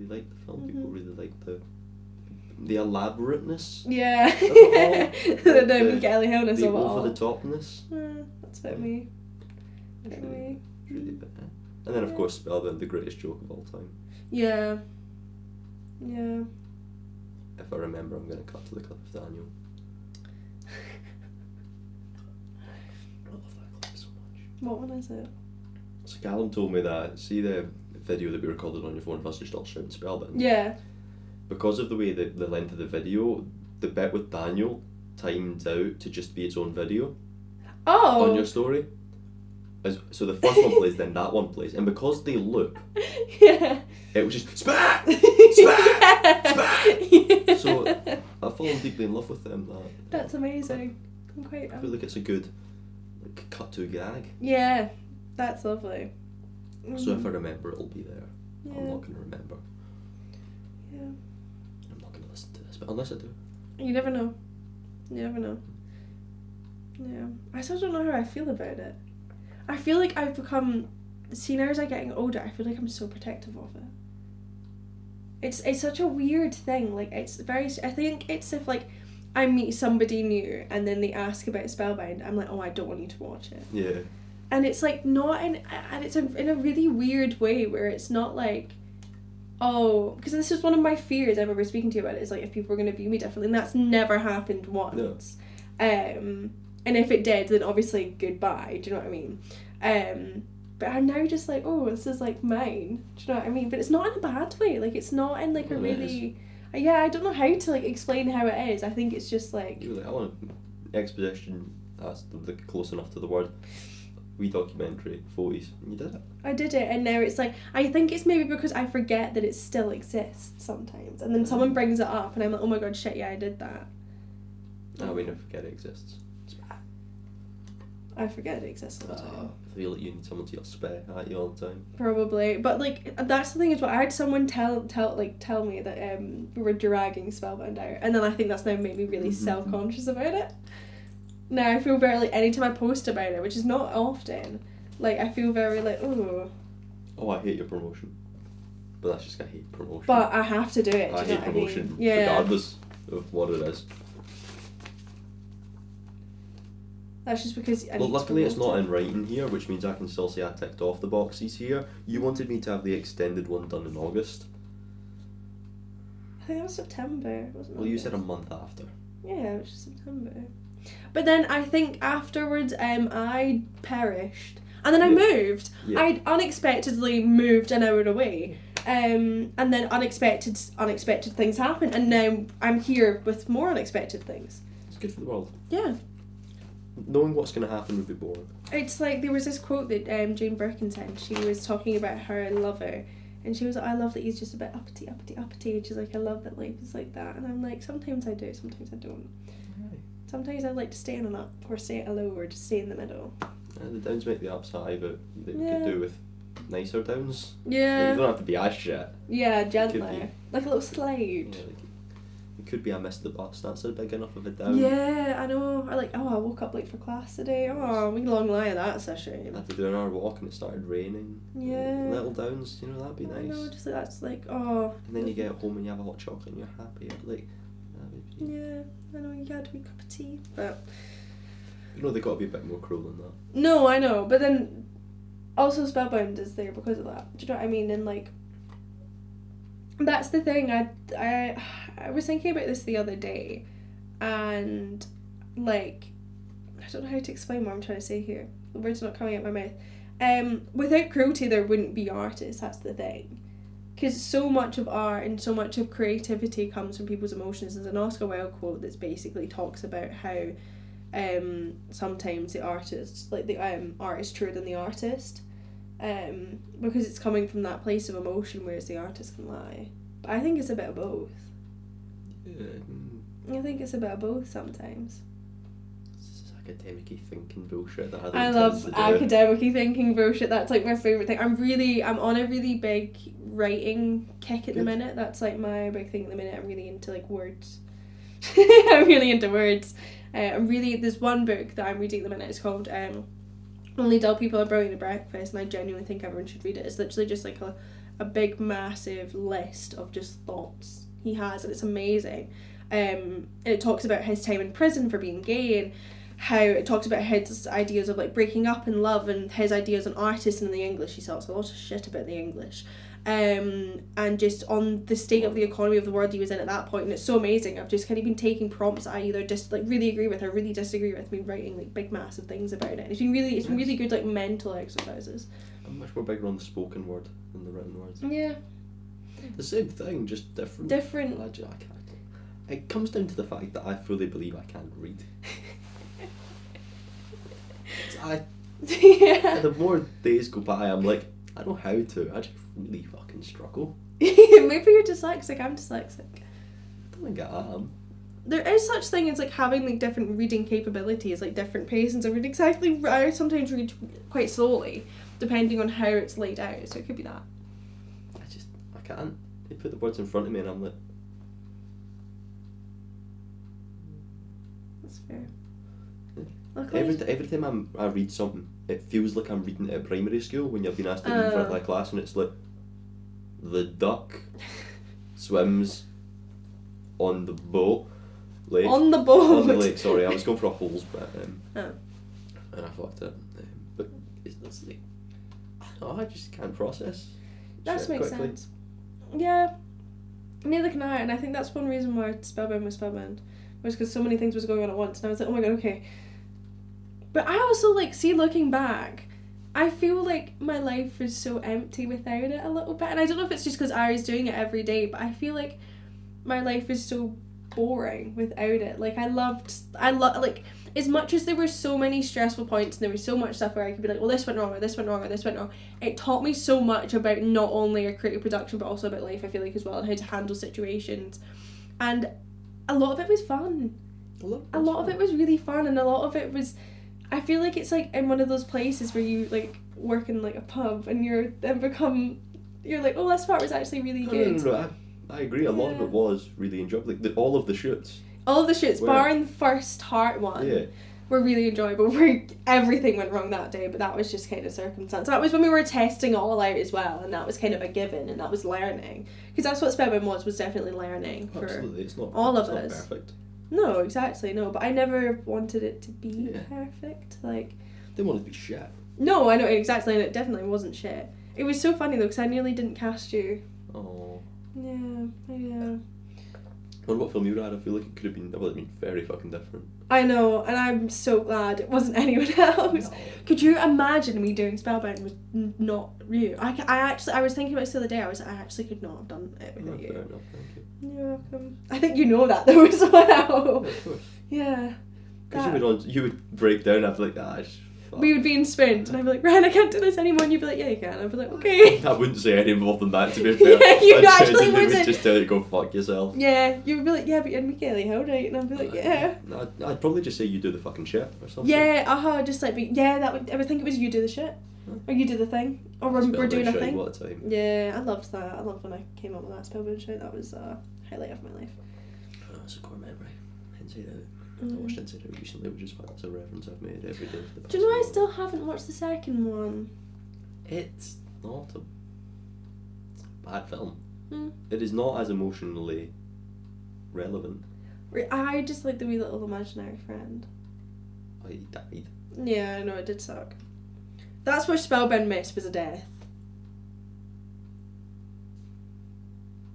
liked the film. People really liked the elaborateness. Yeah. Of it all. the Mica Ellie Hillness the of it all. over the topness. That's about me. It's really bit. And then of course Spellbound, the greatest joke of all time. Yeah. Yeah. If I remember, I'm going to cut to the clip of Daniel. I love that clip so much. What one is it? So Callum told me that, see the video that we recorded on your phone of us just all shouting Spellbound? Yeah. Because of the way that the length of the video, the bit with Daniel timed out to just be its own video Oh. on your story. So the first one plays, then that one plays, and because they loop, Yeah. it was just spat, spat, spat. Yeah. So I've fallen deeply in love with them. That's amazing. I'm quite. I feel like it's a good cut to gag. Yeah, that's lovely. So if I remember, it'll be there. Yeah. I'm not going to remember. Yeah. I'm not going to listen to this, but unless I do. You never know. You never know. Yeah. I still don't know how I feel about it. I feel like I've become, see now as I'm getting older, I feel like I'm so protective of it. It's such a weird thing. Like, it's very, I think it's if like I meet somebody new and then they ask about Spellbound, I'm like, oh, I don't want you to watch it. Yeah. And it's like not in, and it's in a really weird way where it's not like, oh, because this is one of my fears I remember speaking to you about it, is like if people are going to view me differently, and that's never happened once. No. And if it did, then obviously goodbye, do you know what I mean? But I'm now just like, oh, this is like mine. Do you know what I mean? But it's not in a bad way. Like, it's not in like a really... Yeah, I don't know how to like explain how it is. I think it's just like... You were like, I want exposition, that's close enough to the word. Wee documentary, 40s, and you did it. I did it, and now it's like, I think it's maybe because I forget that it still exists sometimes, and then someone brings it up and I'm like, oh my god, shit, yeah, I did that. No, we never forget it exists. I forget it exists all the time. I feel like you need someone to yell spare at you all the time. Probably, but like that's the thing as well. I had someone tell me that we were dragging Spellbound out, and then I think that's now made me really self-conscious about it. Now I feel very like anytime I post about it, which is not often, like I feel very like oh, I hate your promotion, but that's just I hate promotion. But I have to do it. I hate promotion, Yeah. regardless of what it is. That's just because I well, need luckily to it's not in writing here, which means I can still say I ticked off the boxes here. You wanted me to have the extended one done in August. I think that was September, wasn't it? Well, you said a month after. Yeah, it was just September. But then I think afterwards, I perished. And then I moved. Yeah. I unexpectedly moved an hour away. And then unexpected things happened. And now I'm here with more unexpected things. It's good for the world. Yeah. Knowing what's going to happen would be boring. It's like, there was this quote that Jane Birkin said. She was talking about her lover. And she was like, I love that he's just a bit uppity. And she's like, I love that life is like that. And I'm like, sometimes I do, sometimes I don't. Right. Sometimes I like to stay on an up or stay at a low or just stay in the middle. The downs make the ups high, but they could do with nicer downs. Yeah. Like, you don't have to be as shit. Yeah, gently. Be, like a little slide. Yeah, like, it could be I missed the bus, that's a big enough of a down. Yeah, I know. Or like, oh, I woke up late for class today. Oh, we long lie of that's a shame. I had to do an hour walk and it started raining. Yeah. Little downs, that'd be nice. I know, just like that's like, oh. And then you get home and you have a hot chocolate and you're happy. Like, that'd be... Yeah, I know, you had a wee cup of tea, but... they got to be a bit more cruel than that. No, I know, but then also Spellbound is there because of that. Do you know what I mean? And like, that's the thing. I was thinking about this the other day, and like, I don't know how to explain what I'm trying to say here. The words are not coming out my mouth. Without cruelty, there wouldn't be artists. That's the thing. Because so much of art and so much of creativity comes from people's emotions. There's an Oscar Wilde quote that basically talks about how sometimes the artist, like the art is truer than the artist, because it's coming from that place of emotion, whereas the artist can lie. But I think it's a bit of both. I think it's a bit of both sometimes. This is academic-y thinking bullshit that I love academic-y thinking bullshit. That's like my favourite thing. I'm on a really big writing kick at the minute. That's like my big thing at the minute. I'm really into like words. I'm really into words. There's one book that I'm reading at the minute. It's called Only Dull People Are Brilliant at Breakfast, and I genuinely think everyone should read it. It's literally just like a big massive list of just thoughts he has, and it's amazing. It talks about his time in prison for being gay, and how it talks about his ideas of like breaking up in love, and his ideas on artists and the English. He talks a lot of shit about the English. And just on the state of the economy of the world he was in at that point, and it's so amazing. I've just kind of been taking prompts that I either just like really agree with or really disagree with, been writing like big massive things about it. And it's been really good like mental exercises. I'm much more bigger on the spoken word than the written words. Yeah. The same thing, just different. I can't. It comes down to the fact that I fully believe I can't read. Yeah. The more days go by, I'm like, I know how to. I just really fucking struggle. Maybe you're dyslexic. I'm dyslexic. I don't think I am. There is such thing as like having like different reading capabilities, like different patience. I sometimes read quite slowly, depending on how it's laid out. So it could be that. I can't. They put the words in front of me and I'm like. That's fair. Every time I read something, it feels like I'm reading it at primary school when you've been asked to read in front of my class, and it's like, the duck swims on the boat lake. On the boat? On the lake, sorry. I was going for a holes bit, and I fucked it. But it's like, I just can't process. That makes sense. Yeah. Neither can I, and I think that's one reason why Spellbound was Spellbound. Was because so many things was going on at once, and I was like, oh my god, okay. But I also, like, see, looking back, I feel like my life is so empty without it a little bit. And I don't know if it's just because Ari's doing it every day, but I feel like my life is so boring without it. Like, I love, like, as much as there were so many stressful points and there was so much stuff where I could be like, well, this went wrong, or this went wrong, or this went wrong, it taught me so much about not only a creative production, but also about life, I feel like, as well, and how to handle situations. And a lot of it was fun. A lot of it was really fun, and a lot of it was, I feel like it's like in one of those places where you like work in like a pub and you're like, oh, this part was actually really good. No, I agree. A lot of it was really enjoyable. Like all of the shoots. All of the shoots, barring the first Heart one, were really enjoyable. Where everything went wrong that day, but that was just kind of circumstance. That was when we were testing all out as well, and that was kind of a given, and that was learning, because that's what Spellbound was definitely learning. Absolutely, it's not all of us. Not perfect. No, exactly, no. But I never wanted it to be perfect. Like, they wanted to be shit. No, I know exactly, and it definitely wasn't shit. It was so funny though, because I nearly didn't cast you. Oh. Yeah. Well, what film you had? I feel like it could have been, very fucking different. I know, and I'm so glad it wasn't anyone else. No. Could you imagine me doing Spellbound with not you? I was thinking about this the other day. I actually could not have done it without you. Fair enough, thank you. You're welcome. I think you know that though as well. Yeah, of course. Yeah. Because you would break down. I'd be like, we would be in sprint, and I'd be like, Ryan, I can't do this anymore. And you'd be like, yeah, you can. I'd be like, okay. I wouldn't say any more than that, to be fair. Yeah, you actually wouldn't. Would just tell you to go fuck yourself. Yeah, you would be like, yeah, but you're Mica Ellie, how right? And I'd be like, yeah. I'd probably just say you do the fucking shit or something. Yeah, just like, I would think it was you do the shit. Or you do the thing. Or we're doing a thing. What a time. Yeah, I loved that. I loved when I came up with that Spellbound shit. That was a highlight of my life. Oh, that's a core memory. Inside Out. I watched Inside Out recently, which is why that's a reference I've made every day for the past. Do you know I still haven't watched the second one? It's not a bad film. It is not as emotionally relevant. I just like the wee little imaginary friend. Oh, he died. Yeah, I know, it did suck. That's where Spellbound missed, was a death.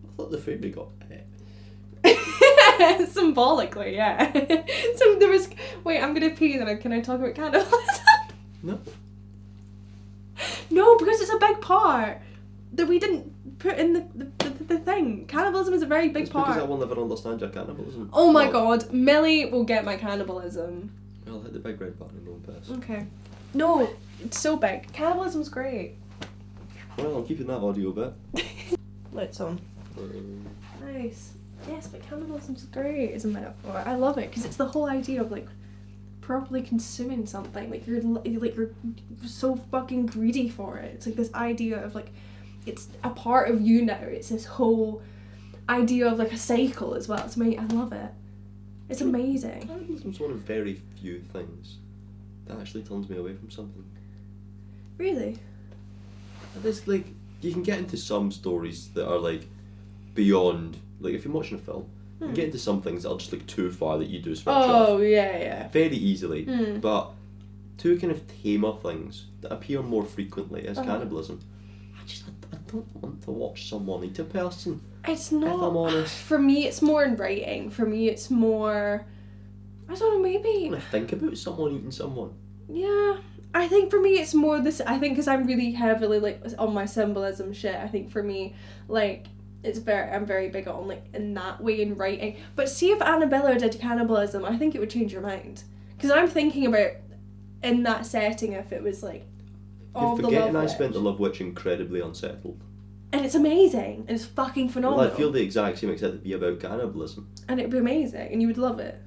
I thought the fairy got hit. Symbolically, yeah. So there was. Wait, I'm gonna pee. Then can I talk about cannibalism? No. No, because it's a big part that we didn't put in the thing. Cannibalism is a very big part. Because I will never understand your cannibalism. Oh my god, Millie will get my cannibalism. I'll hit the big red button and go and piss. Okay. No, it's so big. Cannibalism's great. Well, I'm keeping that audio bit. Lights on. Nice. Yes, but cannibalism's great as a metaphor. I love it because it's the whole idea of like properly consuming something. Like you're so fucking greedy for it. It's like this idea of like it's a part of you now. It's this whole idea of like a cycle as well. It's I love it. It's amazing. Cannibalism's one of very few things that actually turns me away from something. Really? There's like you can get into some stories that are like beyond. Like, if you're watching a film, you can get into some things that are just, like, too far that you do switch off. Oh, yeah. Very easily. But two kind of tamer things that appear more frequently as cannibalism. I don't want to watch someone eat a person. It's not... If I'm honest. For me, it's more in writing. For me, it's more... I don't know, maybe... I want to think about someone eating someone. Yeah. I think for me, it's more this... I think because I'm really heavily, like, on my symbolism shit, I think for me, like... I'm very big on like in that way in writing. But see if Annabella did cannibalism, I think it would change your mind. Because I'm thinking about in that setting if it was like all the Love Witch. You're forgetting I spent the Love Witch incredibly unsettled. And it's amazing. And it's fucking phenomenal. Well, I feel the exact same except it'd be about cannibalism. And it'd be amazing and you would love it.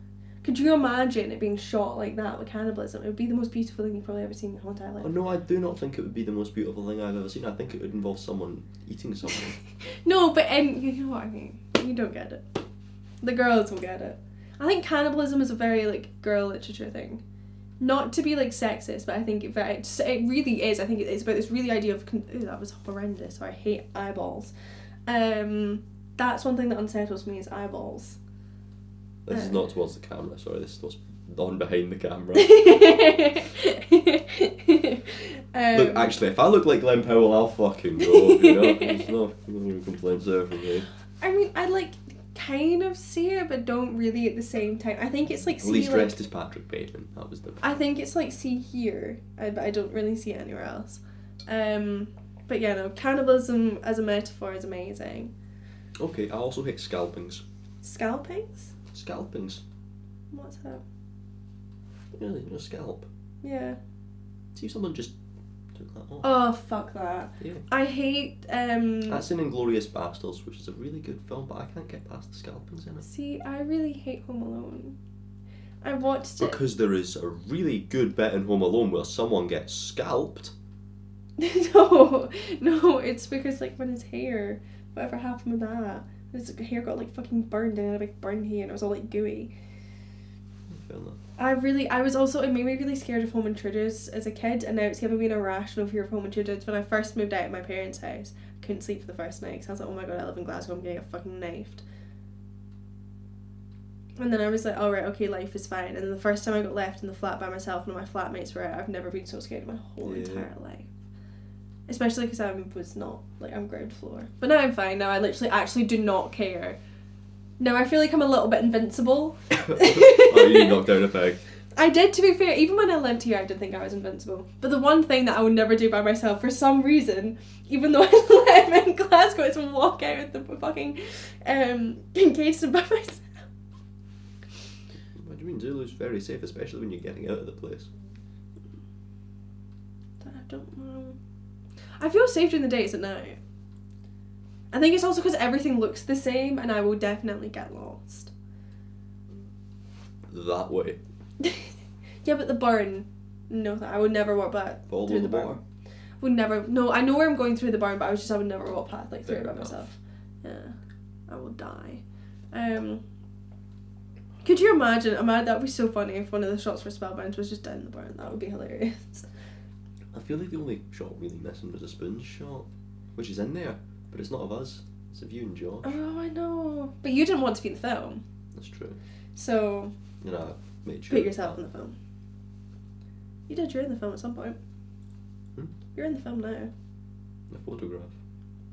Could you imagine it being shot like that with cannibalism? It would be the most beautiful thing you've probably ever seen in your whole entire life. Oh, no, I do not think it would be the most beautiful thing I've ever seen. I think it would involve someone eating someone. No, but you know what I mean. You don't get it. The girls will get it. I think cannibalism is a very like girl literature thing. Not to be like sexist, but I think it really is. I think it's about this really idea of... Ooh, that was horrendous. So I hate eyeballs. That's one thing that unsettles me is eyeballs. This is not towards the camera, sorry, this is towards on behind the camera. Look, actually, if I look like Glenn Powell, I'll fucking go, you know? There's no complaints there from me. I mean, I like kind of see it, but don't really at the same time. I think it's like Well, he's dressed as Patrick Bateman. That was the. I think it's like see here, but I don't really see it anywhere else. But yeah, no, cannibalism as a metaphor is amazing. Okay, I also hate scalpings. Scalpings? Scalpings. What's that? Really, a scalp. Yeah. See if someone just took that off. Oh, fuck that. Yeah. I hate, That's in Inglourious Basterds, which is a really good film, but I can't get past the scalpings in it. See, I really hate Home Alone. I watched it. Because there is a really good bit in Home Alone where someone gets scalped. No, it's because like when his hair, whatever happened with that, his hair got like fucking burned and it had a big burn here and it was all like gooey. Fair enough. It made me really scared of home intruders as a kid, and now it's given me an irrational fear of home intruders. When I first moved out of my parents' house, I couldn't sleep for the first night because I was like, oh my god, I live in Glasgow, I'm gonna get fucking knifed. And then I was like, alright, okay, life is fine. And then the first time I got left in the flat by myself and my flatmates were out, I've never been so scared in my whole entire life. Especially because I was not, like, I'm ground floor. But now I'm fine. Now I literally actually do not care. Now I feel like I'm a little bit invincible. Oh, you knocked down a peg. I did, to be fair. Even when I lived here, I did think I was invincible. But the one thing that I would never do by myself, for some reason, even though I live in Glasgow, is walk out with the fucking cage by myself. What do you mean? Zulu's very safe, especially when you're getting out of the place. I don't know. I feel safe during the days at night. I think it's also because everything looks the same and I will definitely get lost. That way. Yeah, but the barn, no, I would never walk back Follow through the barn. bar. Would never. No, I know where I'm going through the barn, but I would never walk past like through it by enough. myself. Yeah, I will die. Could you imagine? That would be so funny if one of the shots for Spellbound was just down the barn. That would be hilarious. I feel like the only shot really missing was a spoon shot, which is in there, but it's not of us. It's of you and Josh. Oh, I know. But you didn't want to be in the film. That's true. So. You know, I made sure. Put yourself in the film. You did. You're in the film at some point. You're in the film now. The photograph.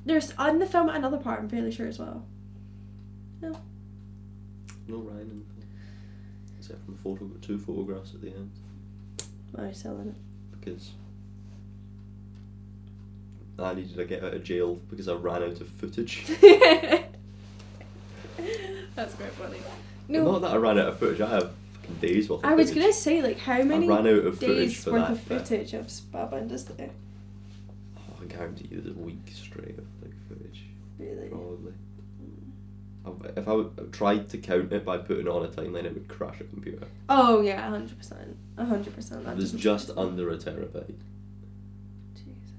There's in the film at another part. I'm fairly sure as well. No. No Ryan in the film. Except from two photographs at the end. Why are you selling it? Because I needed to get out of jail because I ran out of footage. That's quite funny. No, not that I ran out of footage. I have fucking days worth of footage. I was gonna say, like, how many I ran out of footage days for worth that of footage of Spellbound is there? Oh, I guarantee you there's a week straight of like footage. Really? Probably. If I tried to count it by putting it on a timeline, it would crash a computer. Oh yeah, 100%. 100%. It was just under a terabyte. Jesus.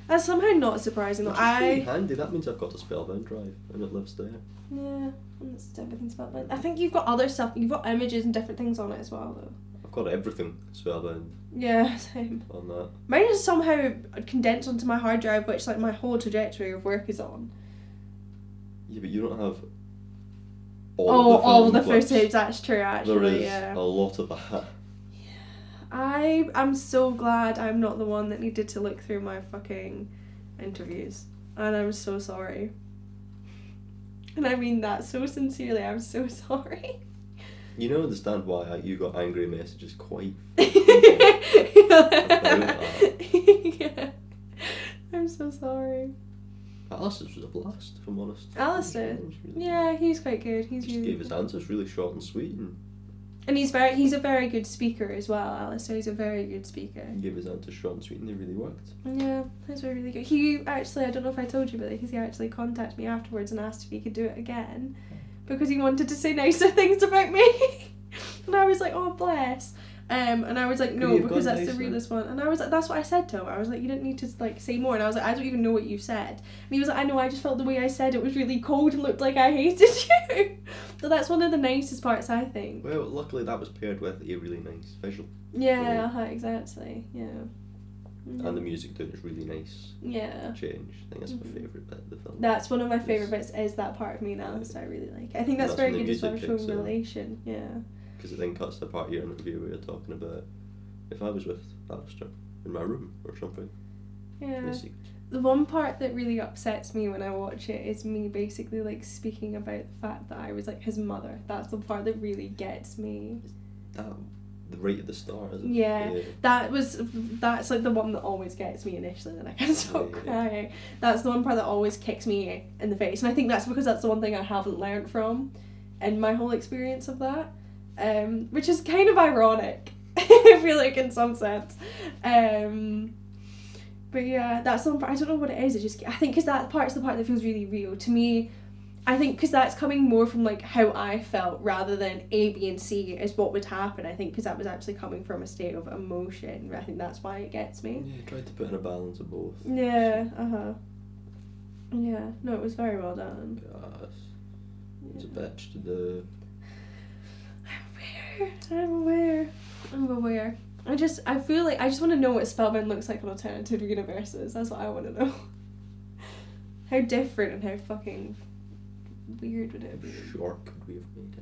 That's somehow not surprising though. Which is really handy. That means I've got a Spellbound drive and it lives there. Yeah, and it's everything Spellbound. I think you've got other stuff. You've got images and different things on it as well though. I've got everything Spellbound. Yeah, same. On that. Mine is somehow condensed onto my hard drive, which like my whole trajectory of work is on. Yeah, but you don't have all the clips. footage. That's true, actually. There is yeah. a lot of that. I'm so glad I'm not the one that needed to look through my fucking interviews, and I'm so sorry. And I mean that so sincerely. I'm so sorry. You don't understand why you got angry messages quite. Yeah. I'm so sorry. Alistair's was a blast, if I'm honest. Alistair? Really Yeah, he's quite good. He just gave his answers really short and sweet, and he's a very good speaker as well. Alistair, he's a very good speaker. he gave his answers short and sweet, and they really worked. Yeah, those were really good. He actually, I don't know if I told you, but he actually contacted me afterwards and asked if he could do it again because he wanted to say nicer things about me. And I was like, oh bless. And I was like, no, because that's the realest one. And I was like, that's what I said to him. I was like, you didn't need to like say more. And I was like, I don't even know what you said. And he was like, I know, I just felt the way I said it was really cold and looked like I hated you. So that's one of the nicest parts, I think. Well, luckily that was paired with a really nice visual. Yeah, exactly. Yeah. Mm-hmm. And the music to it is really nice. Yeah. Change. I think that's my favourite bit of the film. That's one of my favourite bits, is that part of me now, so I really like it. I think that's very when the good as well music showing kicks in. relation. Yeah. Because it then cuts to the part of your interview where you're talking about if I was with Alistair in my room or something. Yeah. The one part that really upsets me when I watch it is me basically like speaking about the fact that I was like his mother. That's the part that really gets me. Right at the start, isn't it? Yeah. That's like the one that always gets me initially, then I can't stop crying. That's the one part that always kicks me in the face, and I think that's because that's the one thing I haven't learned from in my whole experience of that, which is kind of ironic. I feel like in some sense. But yeah, that's the one part. I don't know what it is. It's just, I think because that part's the part that feels really real to me. I think because that's coming more from like how I felt rather than A, B, and C is what would happen. I think because that was actually coming from a state of emotion. I think that's why it gets me. Yeah, tried to put in a balance of both. Yeah. Yeah. No, it was very well done. Yes. It was a bitch to do. I'm aware. I feel like I just want to know what Spellbound looks like on alternative universes. That's what I want to know. How different and how fucking weird would it be? How short could we have made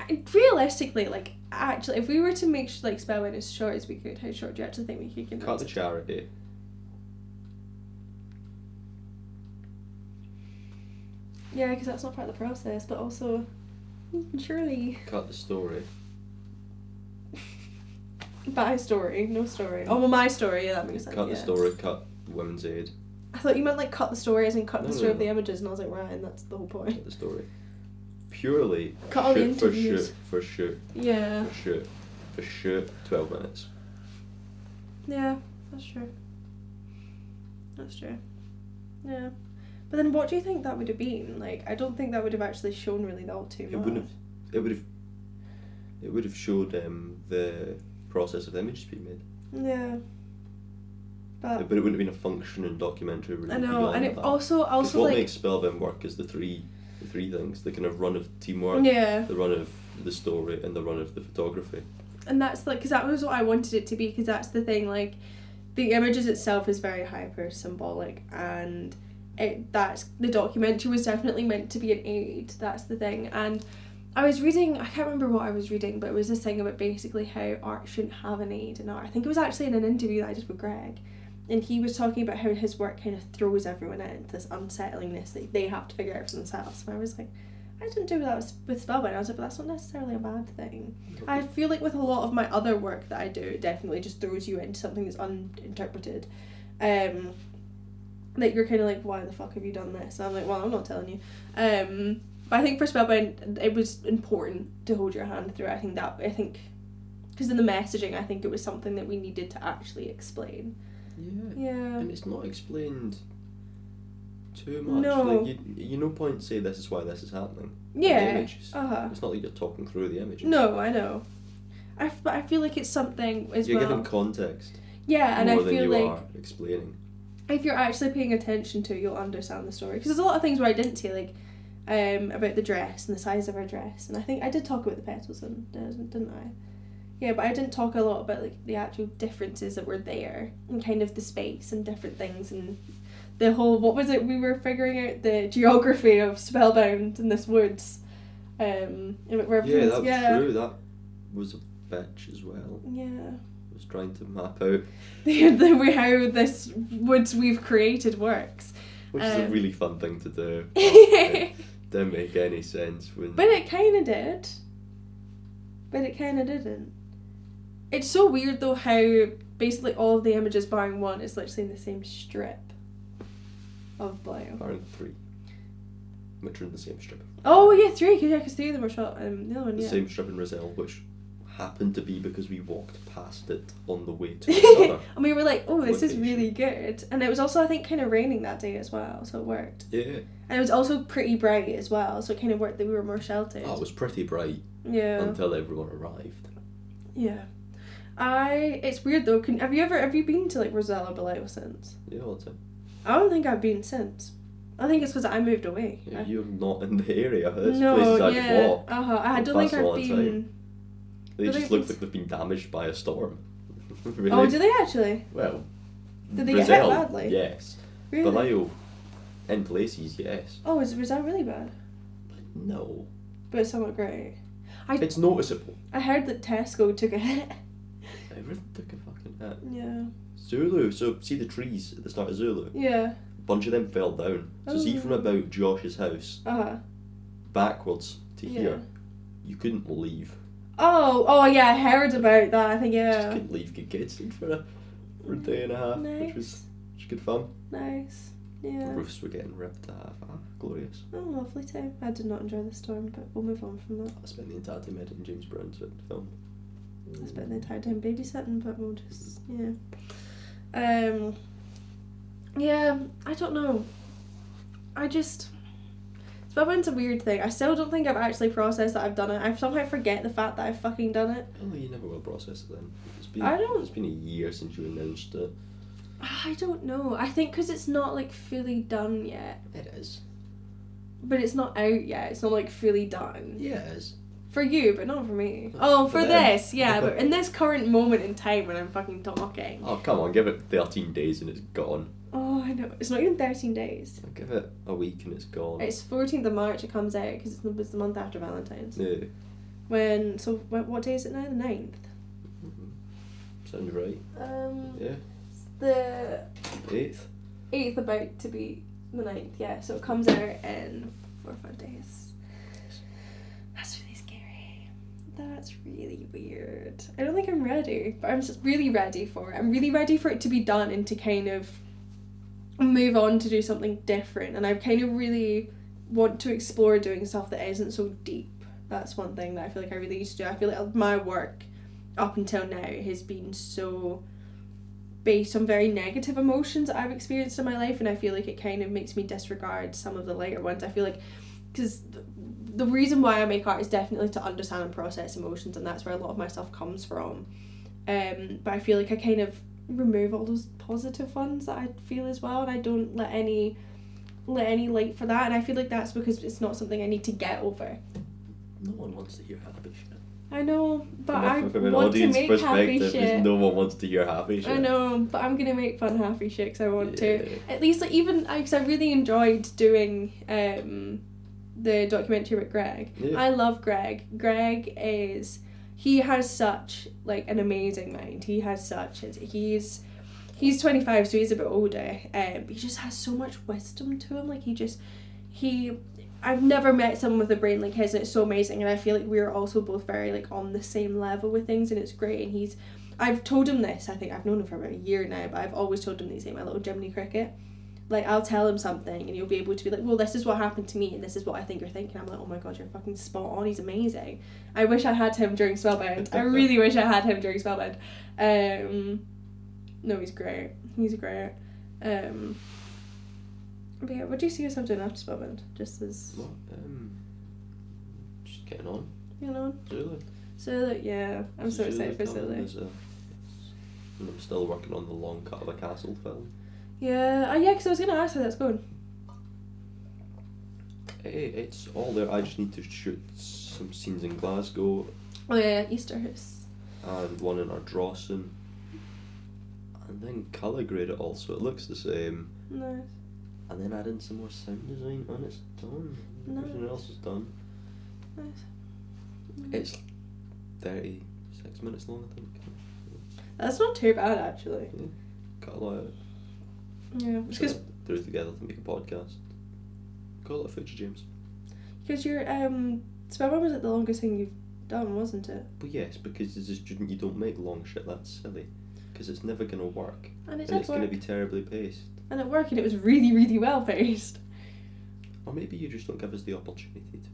it? Realistically, like, actually, if we were to make like Spellbound as short as we could, how short do you actually think we could get? Cut the charity. Yeah, because that's not part of the process, but also, surely. Cut the story. My story, no story. Oh, well, my story, yeah, that makes sense. Cut the story, cut Women's Aid. I thought you meant like cut the story as in cut the story of the No. images, and I was like, Ryan, that's the whole point. Cut the story. Purely Cut all the interviews. For shoot. Yeah. For shoot, 12 minutes. Yeah, that's true. Yeah. But then what do you think that would have been? Like, I don't think that would have actually shown really all too much. It would have showed the process of the images being made. Yeah. But it wouldn't have been a functioning documentary. I know, and it also what like makes Spellbound work is the three things: the kind of run of teamwork, yeah, the run of the story, and the run of the photography. And that's like, because that was what I wanted it to be. Because that's the thing, like, the images itself is very hyper symbolic, and that's the documentary was definitely meant to be an aid. That's the thing, and I was reading, I can't remember what I was reading, but it was this thing about basically how art shouldn't have an aid in art. I think it was actually in an interview that I did with Greg, and he was talking about how his work kind of throws everyone into this unsettlingness that they have to figure out for themselves. And I was like, I didn't do that with Spellbound. I was like, but that's not necessarily a bad thing. Okay. I feel like with a lot of my other work that I do, it definitely just throws you into something that's uninterpreted. That you're kind of like, why the fuck have you done this? And I'm like, well, I'm not telling you. But I think for Spellbound, it was important to hold your hand through it. I think, because in the messaging, I think it was something that we needed to actually explain. Yeah. And it's not explained too much. No. Like, you no point say this is why this is happening. Yeah. The images. It's not like you're talking through the images. No, I know. But I feel like it's something as you're well. giving context. Yeah, and more I feel than you like are explaining. If you're actually paying attention to it, you'll understand the story. Because there's a lot of things where I didn't say, like, about the dress and the size of her dress, and I think I did talk about the petals, didn't I? Yeah, but I didn't talk a lot about like the actual differences that were there and kind of the space and different things and the whole, what was it, we were figuring out the geography of Spellbound in this woods. True. That was a bitch as well. Yeah. Was trying to map out how this woods we've created works. Which is a really fun thing to do. It didn't make any sense when. But it kind of did. But it kind of didn't. It's so weird though how basically all of the images barring one is literally in the same strip of blue. Barring 3. Which are in the same strip. Oh yeah, 3, because 3 of them were shot. The other one, the yeah. same strip in Roselle, which happened to be because we walked past it on the way to another. And we were like, oh, this location. is really good. And it was also, I think, kind of raining that day as well, so it worked. Yeah. And it was also pretty bright as well, so it kind of worked that we were more sheltered. Oh, it was pretty bright. Yeah. Until everyone arrived. Yeah. It's weird though. Have you been to like Roselle or Belisle since? Yeah, all the time. I don't think I've been since. I think it's because I moved away. Yeah, you're not in the area. There's places I'd walk. I don't think I've been. They just look like they've been damaged by a storm. Really? Oh, do they actually? Well, Did they Roselle, get hit badly? Yes. Really? Belisle, in places, yes. Oh, was that really bad? But no. But it's somewhat great. It's noticeable. I heard that Tesco took a hit. Everyone took a fucking hit. Yeah. Zulu, so see the trees at the start of Zulu? Yeah. bunch of them fell down. So see from about Josh's house backwards to here, you couldn't leave. Oh yeah, I heard about that. I think Just couldn't leave good kids for a day and a half, nice. which was good fun. Nice. Yeah. The roofs were getting ripped to half. Glorious. Oh, lovely time. I did not enjoy the storm, but we'll move on from that. I spent the entire time editing James Brown's film. I spent the entire time babysitting, but we'll just yeah, I don't know. Spellbound's a weird thing. I still don't think I've actually processed that I've done it. I somehow forget the fact that I've fucking done it. Oh, you never will process it then. It's been a year since you announced it. I don't know. I think because it's not like fully done yet. It is. But it's not out yet. It's not like fully done. Yeah, it is. For you, but not for me. Oh, for this, yeah. But in this current moment in time when I'm fucking talking. Oh, come on. Give it 13 days and it's gone. Oh, I know. It's not even 13 days. I'll give it a week and it's gone. It's 14th of March it comes out because it's the month after Valentine's. Yeah. What day is it now? The 9th? Sounds right. Yeah. It's the 8th? 8th about to be the 9th, yeah. So it comes out in 4 or 5 days. That's really scary. That's really weird. I don't think I'm ready, but I'm just really ready for it. I'm really ready for it to be done and to kind of move on to do something different. And I kind of really want to explore doing stuff that isn't so deep. That's one thing that I feel like I really used to do. I feel like my work up until now has been so based on very negative emotions that I've experienced in my life, and I feel like it kind of makes me disregard some of the lighter ones. I feel like, because the reason why I make art is definitely to understand and process emotions, and that's where a lot of my stuff comes from. But I feel like I kind of remove all those positive ones that I feel as well, and I don't let any light for that, and I feel like that's because it's not something I need to get over. No one wants to hear happy shit. I know, but From an want to audience make happy perspective, shit. no one wants to hear happy shit. I know, but I'm gonna make fun happy shit because I want to. At least, like, even because I really enjoyed doing the documentary with Greg. Yeah. I love Greg. He has such like an amazing mind. He's 25, so he's a bit older. But he just has so much wisdom to him. Like I've never met someone with a brain like his, and it's so amazing, and I feel like we're also both very like on the same level with things, and it's great. And I've told him this, I think I've known him for about a year now, but I've always told him that he's like my little Jiminy Cricket. Like, I'll tell him something and he'll be able to be like, well, this is what happened to me and this is what I think you're thinking. I'm like, oh my god, you're fucking spot on, he's amazing. I wish I had him during Spellbound. I really wish I had him during Spellbound. No, he's great. But yeah, what do you see yourself doing after Spellbound? Just as... Well, just getting on. Really? Zulu. So, yeah, I'm so excited for Zulu. And I'm still working on the Long Cut of a Castle film. Yeah, because I was going to ask how that's going. Hey, it's all there. I just need to shoot some scenes in Glasgow. Oh yeah, Easter House. And one in Robertson. And then colour grade it all so it looks the same. Nice. And then add in some more sound design and it's done. Nice. Everything else is done. Nice. It's 36 minutes long, I think. That's not too bad, actually. Yeah. Cut a lot out. Yeah. Because threw together to make a podcast. Got a lot of footage, James. Because your Spellbound was like the longest thing you've done, wasn't it? But yes, because as a student you don't make long shit. That's silly. Because it's never going to work. And it's work. going to be terribly paced. And it worked, and it was really, really well paced. Or maybe you just don't give us the opportunity to.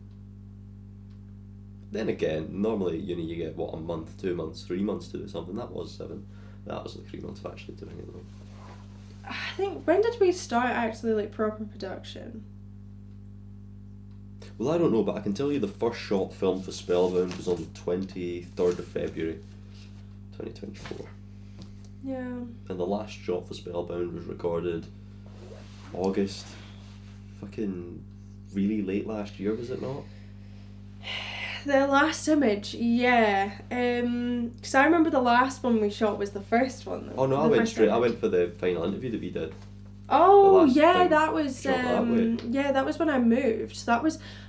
Then again, normally you get a month, 2 months, 3 months to do something. That was 7. That was like 3 months of actually doing it though. I think, when did we start actually like proper production? Well, I don't know, but I can tell you the first shot filmed for Spellbound was on the 23rd of February 2024. Yeah. And the last shot for Spellbound was recorded August, fucking really late last year, was it not? The last image, yeah. Because I remember the last one we shot was the first one. Though. Oh no, I went for the final interview that we did. Oh yeah, that was that was when I moved. So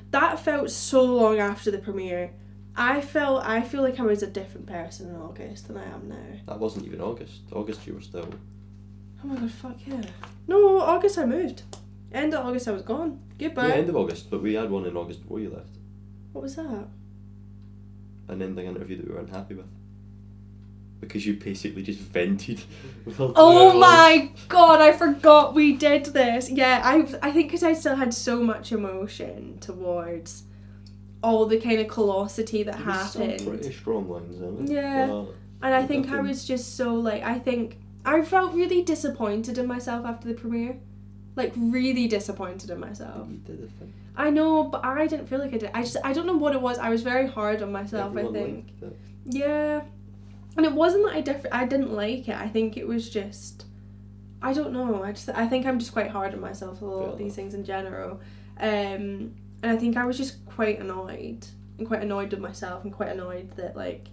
that felt so long after the premiere. I feel like I was a different person in August than I am now. That wasn't even August. August you were still... Oh my god, fuck yeah. No, August I moved. End of August I was gone. Goodbye. Yeah, end of August, but we had one in August before you left. What was that? An ending interview that we weren't happy with. Because you basically just vented. Oh my god, I forgot we did this. Yeah, I think because I still had so much emotion towards all the kind of callosity that happened. Some pretty strong lines in it. Yeah. And I think I was just so like, I think I felt really disappointed in myself after the premiere. Like, really disappointed in myself. You did a thing. I know, but I didn't feel like I did. I don't know what it was. I was very hard on myself, Everyone I think. liked it. Yeah. And it wasn't that I didn't like it. I think it was just, I don't know. I think I'm just quite hard on myself with a lot of these things in general. And I think I was just quite annoyed. And quite annoyed with myself and quite annoyed that, like,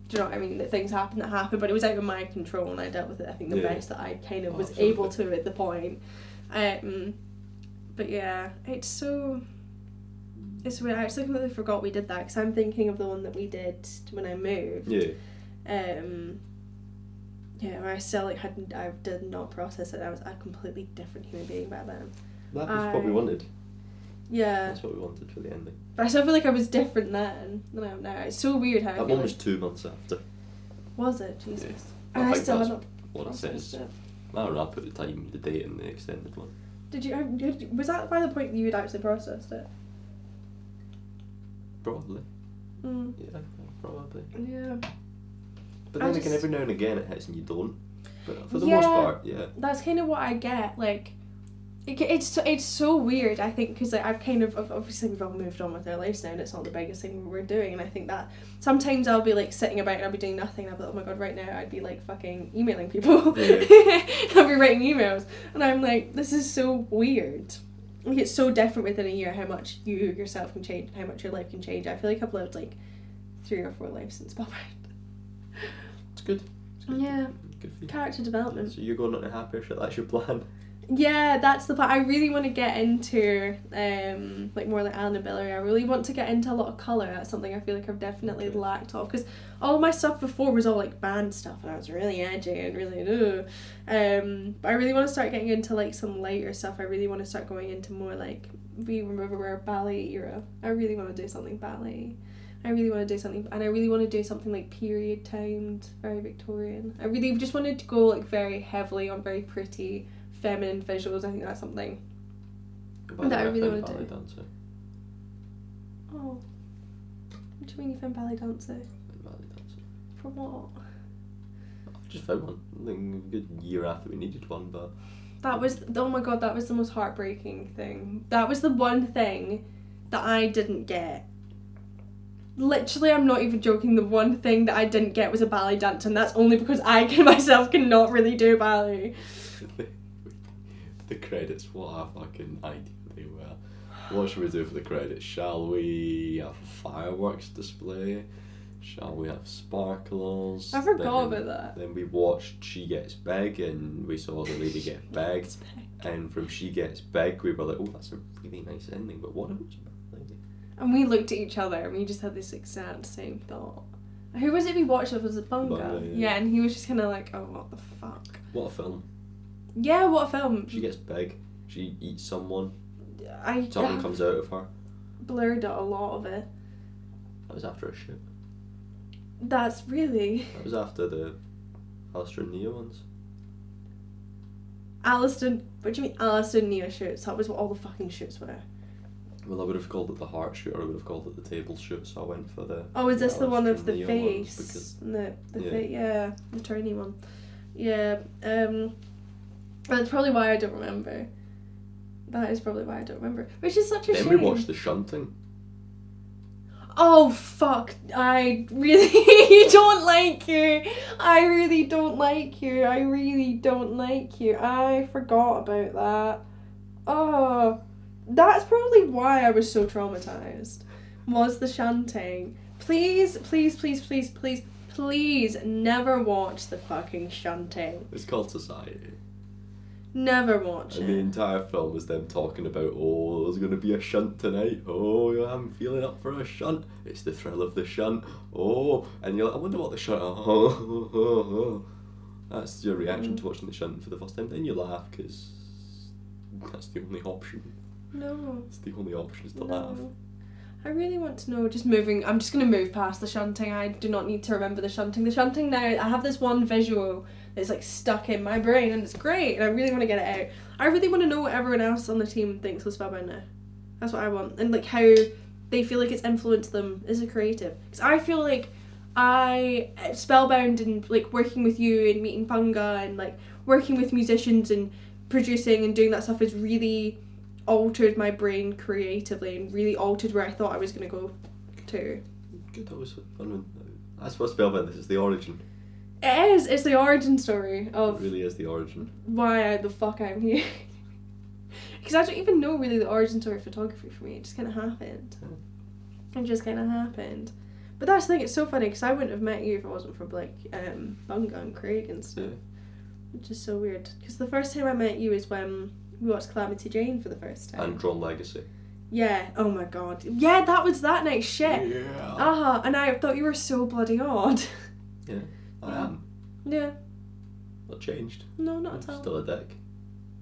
do you know what I mean? That things happened, but it was out of my control and I dealt with it, I think, the best that I kind of was able to at the point. But yeah, it's weird. I actually completely forgot we did that because I'm thinking of the one that we did when I moved. Yeah. Yeah, where I still I did not process it. I was a completely different human being back then. That was what we wanted. Yeah. That's what we wanted for the ending. But I still feel like I was different then than I am now. It's so weird how I that feel one was 2 months after. Was it? Jesus. Yeah. And I think still that's haven't what it processed says. it. I don't know, I put the time, the date in the extended one. Was that by the point that you had actually processed it? Probably. Mm. Yeah, probably. Yeah. But then again, every now and again it hits and you don't. But for the Yeah. most part, yeah. That's kind of what I get. Like, it's so weird. I think because like I've kind of obviously we've all moved on with our lives now, and it's not the biggest thing we're doing. And I think that sometimes I'll be like sitting about and I'll be doing nothing. And I'll be like, oh my god, right now I'd be like fucking emailing people. Yeah. I'll be writing emails, and I'm like, this is so weird. Like, it's so different within a year how much you yourself can change and how much your life can change. I feel like I've lived like 3 or 4 lives since Spellbound. It's good. It's good. Yeah. Good for you. Character development. So you're going on a happier shit, that's your plan. Yeah, that's the part. I really want to get into like more like Alan and Billy. I really want to get into a lot of colour. That's something I feel like I've definitely lacked of, because all of my stuff before was all like band stuff and I was really edgy and really but I really want to start getting into like some lighter stuff. I really want to start going into more like, we remember our ballet era. I really want to do something ballet. I really want to do something, and I really want to do something like period timed, very Victorian. I really just wanted to go like very heavily on very pretty feminine visuals. I think that's something that I really want to do. Dancer. Oh, what do you mean you found ballet dancer? Ballet dancer. For what? I just found one. I think a good year after we needed one, but That was, oh my god, that was the most heartbreaking thing. That was the one thing that I didn't get. Literally, I'm not even joking, the one thing that I didn't get was a ballet dancer, and that's only because I myself cannot really do ballet. The credits, what a fucking idea they were. What should we do for the credits? Shall we have a fireworks display? Shall we have sparklers? I forgot about that. Then we watched She Gets Big and we saw the lady get big. And from She Gets Big we were like, oh, that's a really nice ending, but what if it was ballet? And we looked at each other and we just had this exact same thought. Who was it we watched? Was it Bunga? Bunga, yeah, and he was just kind of like, oh, what the fuck? What a film. Yeah, what a film. She gets big, she eats someone, I something comes out of her. blurred out a lot of it. That was after a shoot. That's really... That was after the Alistair and Nia ones. Alistair... What do you mean Alistair and Nia shoots? That was what all the fucking shoots were. Well, I would have called it the heart shoot, or I would have called it the table shoot, so I went for the... Oh, is this the one of Alistair the and Nia ones face? because- The face, yeah, the turny one. Yeah, that's probably why I don't remember. That is probably why I don't remember. Which is such a shame. Then we watched the shunting. Oh, fuck. I really don't like you. I really don't like you. I really don't like you. I forgot about that. Oh, that's probably why I was so traumatized. Was the shunting. Please, please, please, please, please, please never watch the fucking shunting. It's called Society. Never watch And the it. entire film was them talking about, oh, there's going to be a shunt tonight. Oh, yeah, I'm feeling up for a shunt. It's the thrill of the shunt. Oh, and you're like, I wonder what the shunt... That's your reaction to watching the shunt for the first time. Then you laugh because that's the only option. No. It's the only option is to laugh. I really want to know, I'm just going to move past the shunting. I do not need to remember the shunting. The shunting now, I have this one visual that's like stuck in my brain and it's great and I really want to get it out. I really want to know what everyone else on the team thinks of Spellbound now. That's what I want. And like how they feel like it's influenced them as a creative. Because I feel like Spellbound and like working with you and meeting Punga and like working with musicians and producing and doing that stuff has really altered my brain creatively and really altered where I thought I was going to go to. Good, that was fun. That's what Spellbound is, the origin. It is, it's the origin story of... It really is the origin. Why the fuck I'm here. Because I don't even know really the origin story of photography for me, it just kind of happened. Yeah. It just kind of happened. But that's the thing, it's so funny because I wouldn't have met you if it wasn't for like Bunga and Craig and stuff. Yeah. Which is so weird. Because the first time I met you is when we watched Calamity Jane for the first time. And Drawn Legacy. Yeah, oh my god. Yeah, that was that night, shit. Yeah. And I thought you were so bloody odd. Yeah, I am. Yeah. Not changed. No, not at all. Still a dick.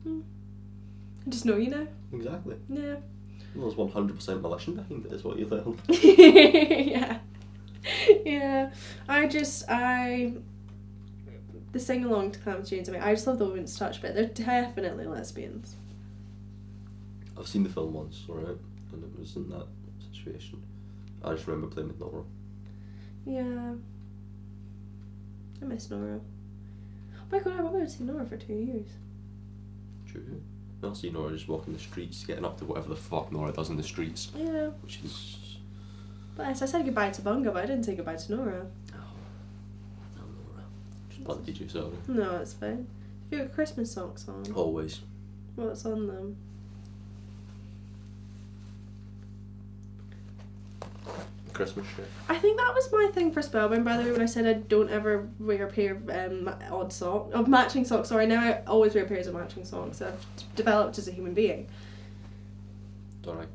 I just know you now. Exactly. Yeah. Well, there's 100% malicious behind it, is what you learn. Yeah. Yeah. The sing along to Calamity Jane's, I just love the women's touch bit. They're definitely lesbians. I've seen the film once, alright, and it was in that situation. I just remember playing with Nora. Yeah. I miss Nora. Oh my god, I haven't seen Nora for 2 years. True. I'll see Nora just walking the streets, getting up to whatever the fuck Nora does in the streets. Yeah. Which is... But I said goodbye to Bunga, but I didn't say goodbye to Nora. No, Nora. Just bunted you, sorry. No, it's fine. Have you got Christmas socks on? Always. What's on them? Christmas shirt. I think that was my thing for Spellbound, by the way, when I said I don't ever wear a pair of matching socks. Sorry, now I always wear pairs of matching socks. I've developed as a human being. Sorry,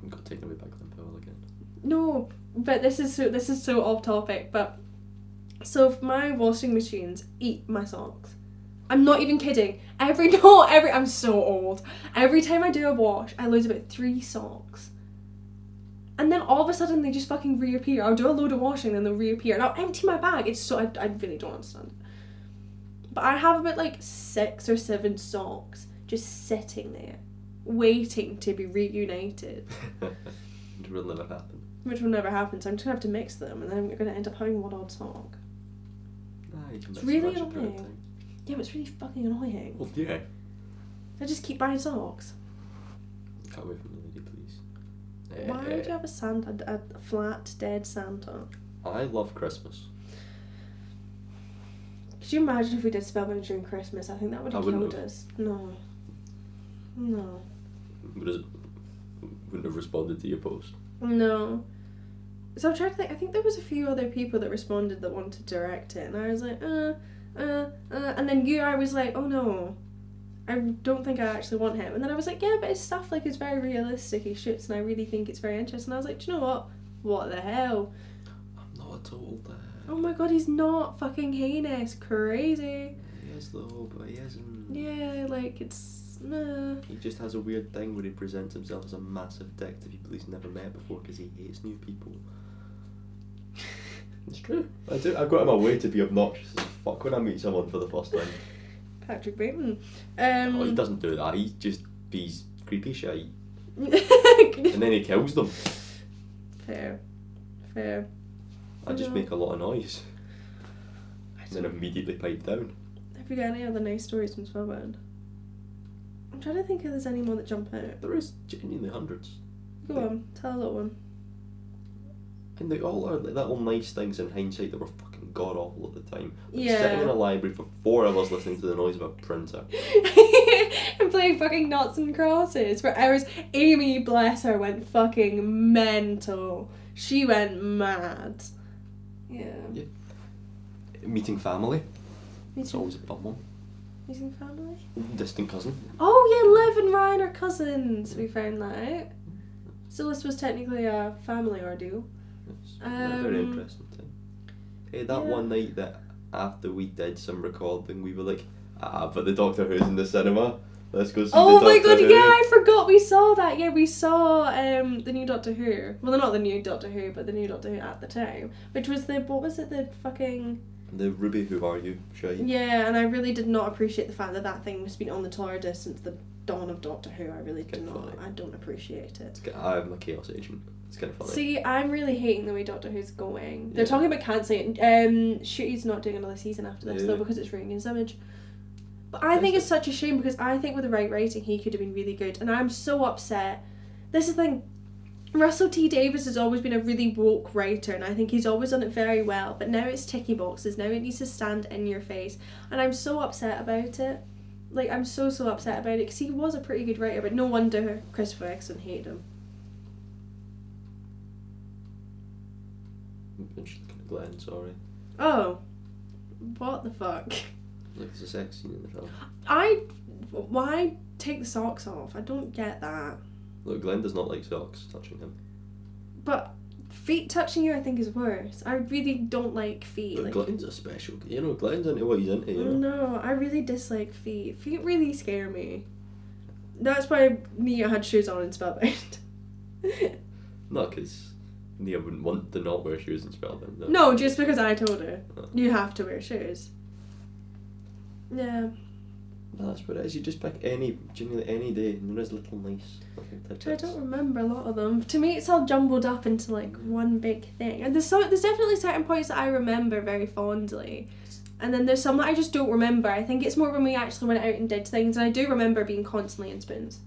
got taken away by Glenpool again. No, but this is so off topic. But so my washing machines eat my socks. I'm not even kidding. I'm so old. Every time I do a wash, I lose about 3 socks. And then all of a sudden they just fucking reappear. I'll do a load of washing, then they'll reappear. And I'll empty my bag. It's so... I really don't understand. But I have about like 6 or 7 socks just sitting there, waiting to be reunited. Which will never happen. Which will never happen, so I'm just going to have to mix them, and then I'm going to end up having one odd sock. You can it's really annoying. Yeah, but it's really fucking annoying. Well, yeah. I just keep buying socks. Can't wait for the lady, please. Why would you have a flat, dead Santa? I love Christmas. Could you imagine if we did Spellbound during Christmas? I think that would have killed us. No. Wouldn't have responded to your post. No. So I'm trying to think, I think there was a few other people that responded that wanted to direct it, and I was like, and then I was like, oh no, I don't think I actually want him. And then I was like, yeah, but his stuff like is very realistic, he shoots, and I really think it's very interesting. I was like, do you know what? What the hell? I'm not at all there. Oh my god, he's not fucking heinous, crazy. He is though, but he isn't. Yeah, like it's... nah. He just has a weird thing where he presents himself as a massive dick to people he's never met before because he hates new people. It's true. I do. I've got in my way to be obnoxious as fuck when I meet someone for the first time. Patrick Bateman. Oh, he doesn't do that. He's creepy shite. And then he kills them. Fair. I just make a lot of noise. And then immediately pipe down. Have you got any other nice stories from Spellbound? I'm trying to think if there's any more that jump out. There is genuinely hundreds. Go on, tell a little one. And they all are like little nice things in hindsight that were fucking god awful at the time. Like yeah. Sitting in a library for 4 hours listening to the noise of a printer. And playing fucking Noughts and Crosses for hours. Amy, bless her, went fucking mental. She went mad. Yeah. Meeting family. It's always a fun one. Meeting family? Distant cousin. Oh yeah, Liv and Ryan are cousins. We found that out. So this was technically a family ordeal. Yes. Very interesting thing. That one night that after we did some recording, we were like, but the Doctor Who's in the cinema. Let's go see Oh the my Doctor god, Who. yeah, I forgot we saw that. Yeah, we saw the new Doctor Who. Well, not the new Doctor Who, but the new Doctor Who at the time. Which was the fucking... The Ruby Who Are You shite. Yeah, and I really did not appreciate the fact that thing has been on the TARDIS since the dawn of Doctor Who. I really did not. Funny. I don't appreciate it. I'm a Chaos Agent. It's kind of funny. See, I'm really hating the way Doctor Who's going. They're Yeah. talking about cancelling. Shooty's not doing another season after this, though, because it's ruining his image. But I think it's such a shame, because I think with the right writing he could have been really good, and I'm so upset. This is the thing. Russell T Davies has always been a really woke writer, and I think he's always done it very well, but now it's ticky boxes. Now it needs to stand in your face, and I'm so upset about it. Like, I'm so upset about it, because he was a pretty good writer, but no wonder Christopher Eccleston hated him. I'm just looking at Glenn, sorry. Oh. What the fuck? Like, there's a sex scene in the film. Why take the socks off? I don't get that. Look, Glenn does not like socks touching him. But feet touching you, I think, is worse. I really don't like feet. But Glenn's a special... Glenn's into what he's into, No, I really dislike feet. Feet really scare me. That's why Mia had shoes on in Spellbound. No, because Nia wouldn't want to not wear shoes in Spellbound. No, just because I told her. Oh. You have to wear shoes. Yeah. No, that's what it is. You just pick genuinely any day, and there is little nice little tidbits. I don't remember a lot of them. To me, it's all jumbled up into like one big thing. And there's definitely certain points that I remember very fondly, and then there's some that I just don't remember. I think it's more when we actually went out and did things, and I do remember being constantly in spoons.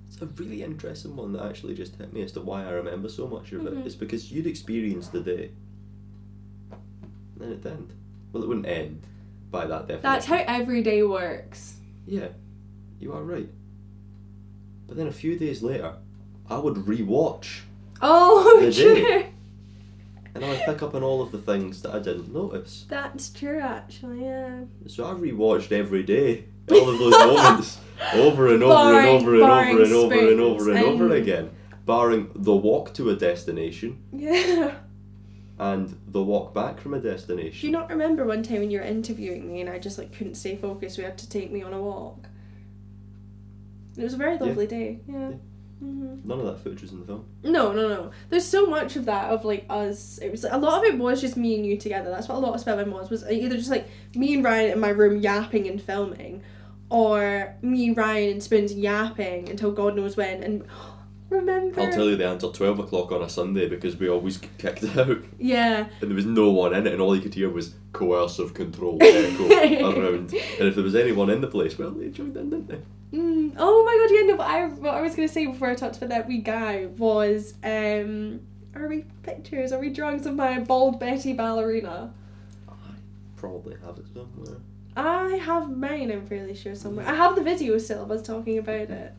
It's a really interesting one that actually just hit me as to why I remember so much of it. It's because you'd experienced the day, and then it didn't. Well, it wouldn't end by that definition. That's how every day works. Yeah, you are right. But then a few days later, I would rewatch, Oh, The true. day. And I would pick up on all of the things that I didn't notice. That's true, actually. Yeah. So I rewatched every day all of those moments over and over Barring- and over and barring over and over and over and spoons over and- again, barring the walk to a destination Yeah. and the walk back from a Do destination. you not remember one time when you were interviewing me and I just like couldn't stay focused? We had to take me on a walk. It was a very lovely day. Yeah. Yeah. Mm-hmm. None of that footage was in the film. No. There's so much of that of like us. It was a lot of it was just me and you together. That's what a lot of Spellbound was either just like me and Ryan in my room yapping and filming, or me, Ryan, and Spoons yapping until God knows when. And remember? I'll tell you the answer, 12 o'clock on a Sunday, because we always get kicked out. Yeah. And there was no one in it, and all you could hear was coercive control echo around. And if there was anyone in the place, well, they joined in, didn't they? Oh my god, yeah, no, but what I was going to say before I talked about that wee guy was, are we pictures? Are we drawings of my bald Betty ballerina? I probably have it somewhere. I have mine, I'm fairly sure, somewhere. I have the video still of us talking about it.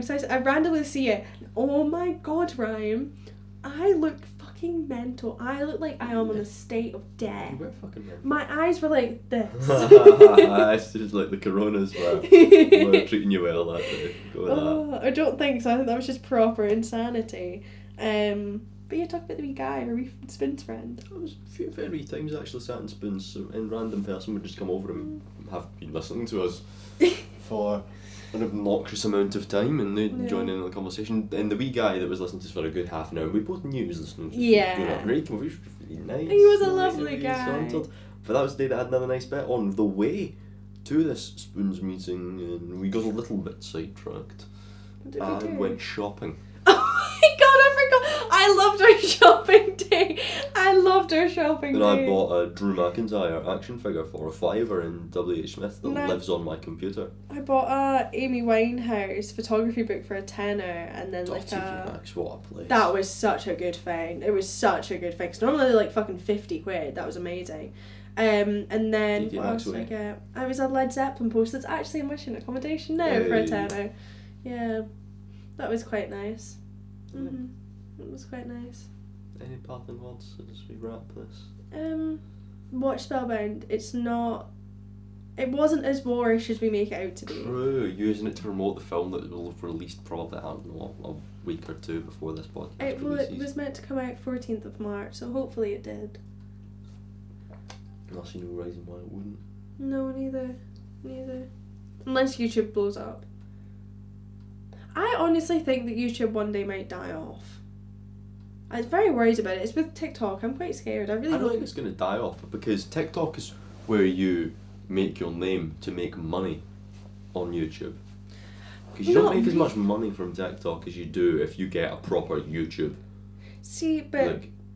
So I randomly see it. Oh my god, Ryan. I look fucking mental. I look like I am in a state of death. You were fucking mental. My eyes were like this. It's just like the coronas were treating you well that day. Go with that. I don't think so. I think that was just proper insanity. But yeah, talk about the wee guy, our wee Spoons friend. It was a few very times I actually sat in Spoons, and random person would just come over and have been listening to us for an obnoxious amount of time, and they'd join in on the conversation. And the wee guy that was listening to us for a good half an hour, we both knew he was listening to us. Yeah. For a good great conversation, really nice. He was a really, lovely really guy. sauntered. But that was the day that had another nice bit on the way to this Spoons meeting, and we got a little bit sidetracked. What did we do? And went shopping. Oh my god, I forgot. I loved our shopping day. I loved our shopping And day. I bought a Drew McIntyre action figure for a $5 in WH Smith that Nice. lives on my computer. I bought a Amy Winehouse photography book for a tenner, and then like TV Max, what a place. that was such a good find. It was such a good find. 'Cause normally they're like fucking 50 quid. That was amazing. And then TJ what else did I Maxwell. get? I was a Led Zeppelin poster that's actually in my student accommodation now for a Hey. tenner. Yeah, that was quite nice. It was quite nice. Any parting words as we wrap this? Watch Spellbound. It wasn't as warish as we make it out to be. True, using it to promote the film that will have released probably, I don't know, a week or two before this podcast It releases. was meant to come out 14th of March, so hopefully it did. I see no reason why it wouldn't. No, neither. Unless YouTube blows up. I honestly think that YouTube one day might die off. I'm very worried about it. It's with TikTok. I'm quite scared. I don't think it's going to die off because TikTok is where you make your name to make money on YouTube. Because you don't make as much money from TikTok as you do if you get a proper YouTube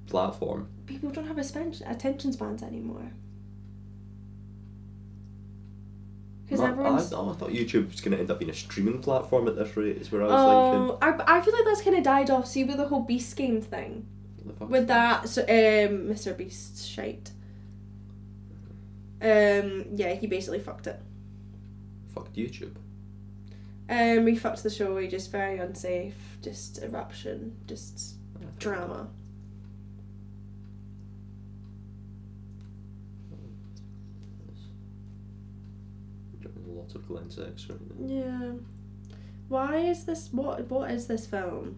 platform. People don't have attention spans anymore. Because everyone's... I thought YouTube was going to end up being a streaming platform at this rate, is where I was thinking. I feel like that's kind of died off, see, with the whole Beast game thing. With that, Mr. Beast shite. Yeah, he basically fucked it. Fucked YouTube? We fucked the show, he just very unsafe, just eruption, just drama. Lots of Glenn sex right now. Yeah. Why is this? What is this film?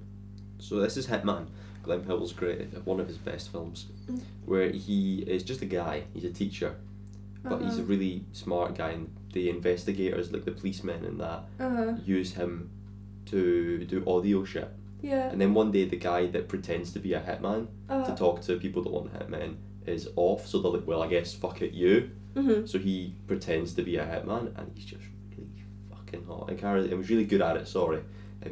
So this is Hitman. Glenn Powell's great, one of his best films, where he is just a guy. He's a teacher, but he's a really smart guy. And the investigators, like the policemen and that, use him to do audio shit. Yeah. And then one day, the guy that pretends to be a hitman to talk to people that want hitmen is off. So they're like, well, I guess fuck it, you. Mm-hmm. So he pretends to be a hitman, and he's just really fucking hot. And he's really good at it.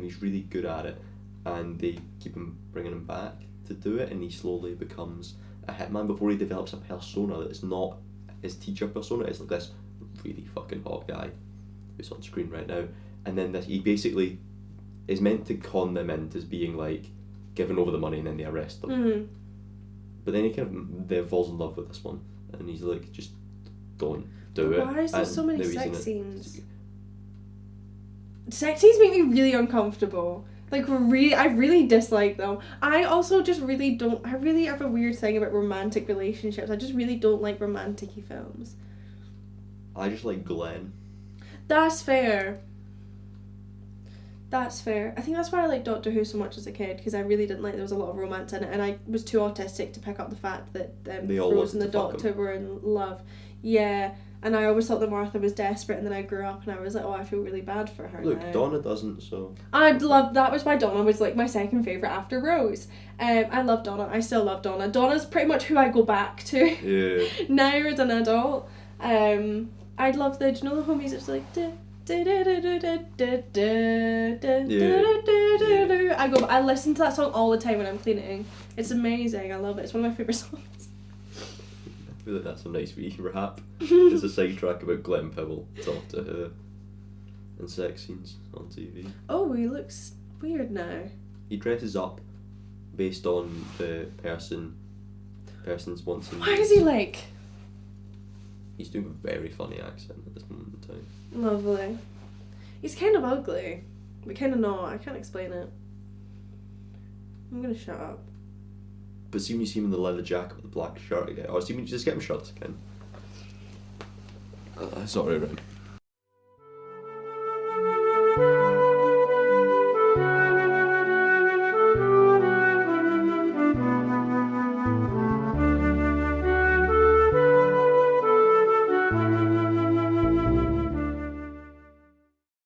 He's really good at it, and they keep bringing him back to do it, and he slowly becomes a hitman before he develops a persona that is not his teacher persona. It's like this really fucking hot guy who's on screen right now, and then he basically is meant to con them into being like giving over the money, and then they arrest them. Mm-hmm. But then he kind of falls in love with this one, and he's like, just don't do it. Why is there so many now he's sex scenes? Sex scenes make me really uncomfortable. Like, I really dislike them. I also just really don't... I really have a weird thing about romantic relationships. I just really don't like romantic-y films. I just like Glenn. That's fair. I think that's why I liked Doctor Who so much as a kid, because I really didn't like there was a lot of romance in it, and I was too autistic to pick up the fact that Rose and the Doctor were in love. Yeah, and I always thought that Martha was desperate, and then I grew up and I was like, oh, I feel really bad for her. Look, now. Donna doesn't, so... That was why Donna was like my second favourite after Rose. I love Donna. I still love Donna. Donna's pretty much who I go back to now as an adult. I love do you know the whole music? It's like... I listen to that song all the time when I'm cleaning. It's amazing. I love it. It's one of my favourite songs. I feel like that's a nice wee rap. It's a sidetrack about Glenn Powell, Doctor Who, and sex scenes on TV. Oh, he looks weird now. He dresses up based on the person's wants and Why is he like... He's doing a very funny accent at this moment in time. Lovely. He's kind of ugly, but kind of not. I can't explain it. I'm gonna shut up. But see when you see him in the leather jacket with the black shirt again. Or see when you just get him shirts again. Sorry, Ryan.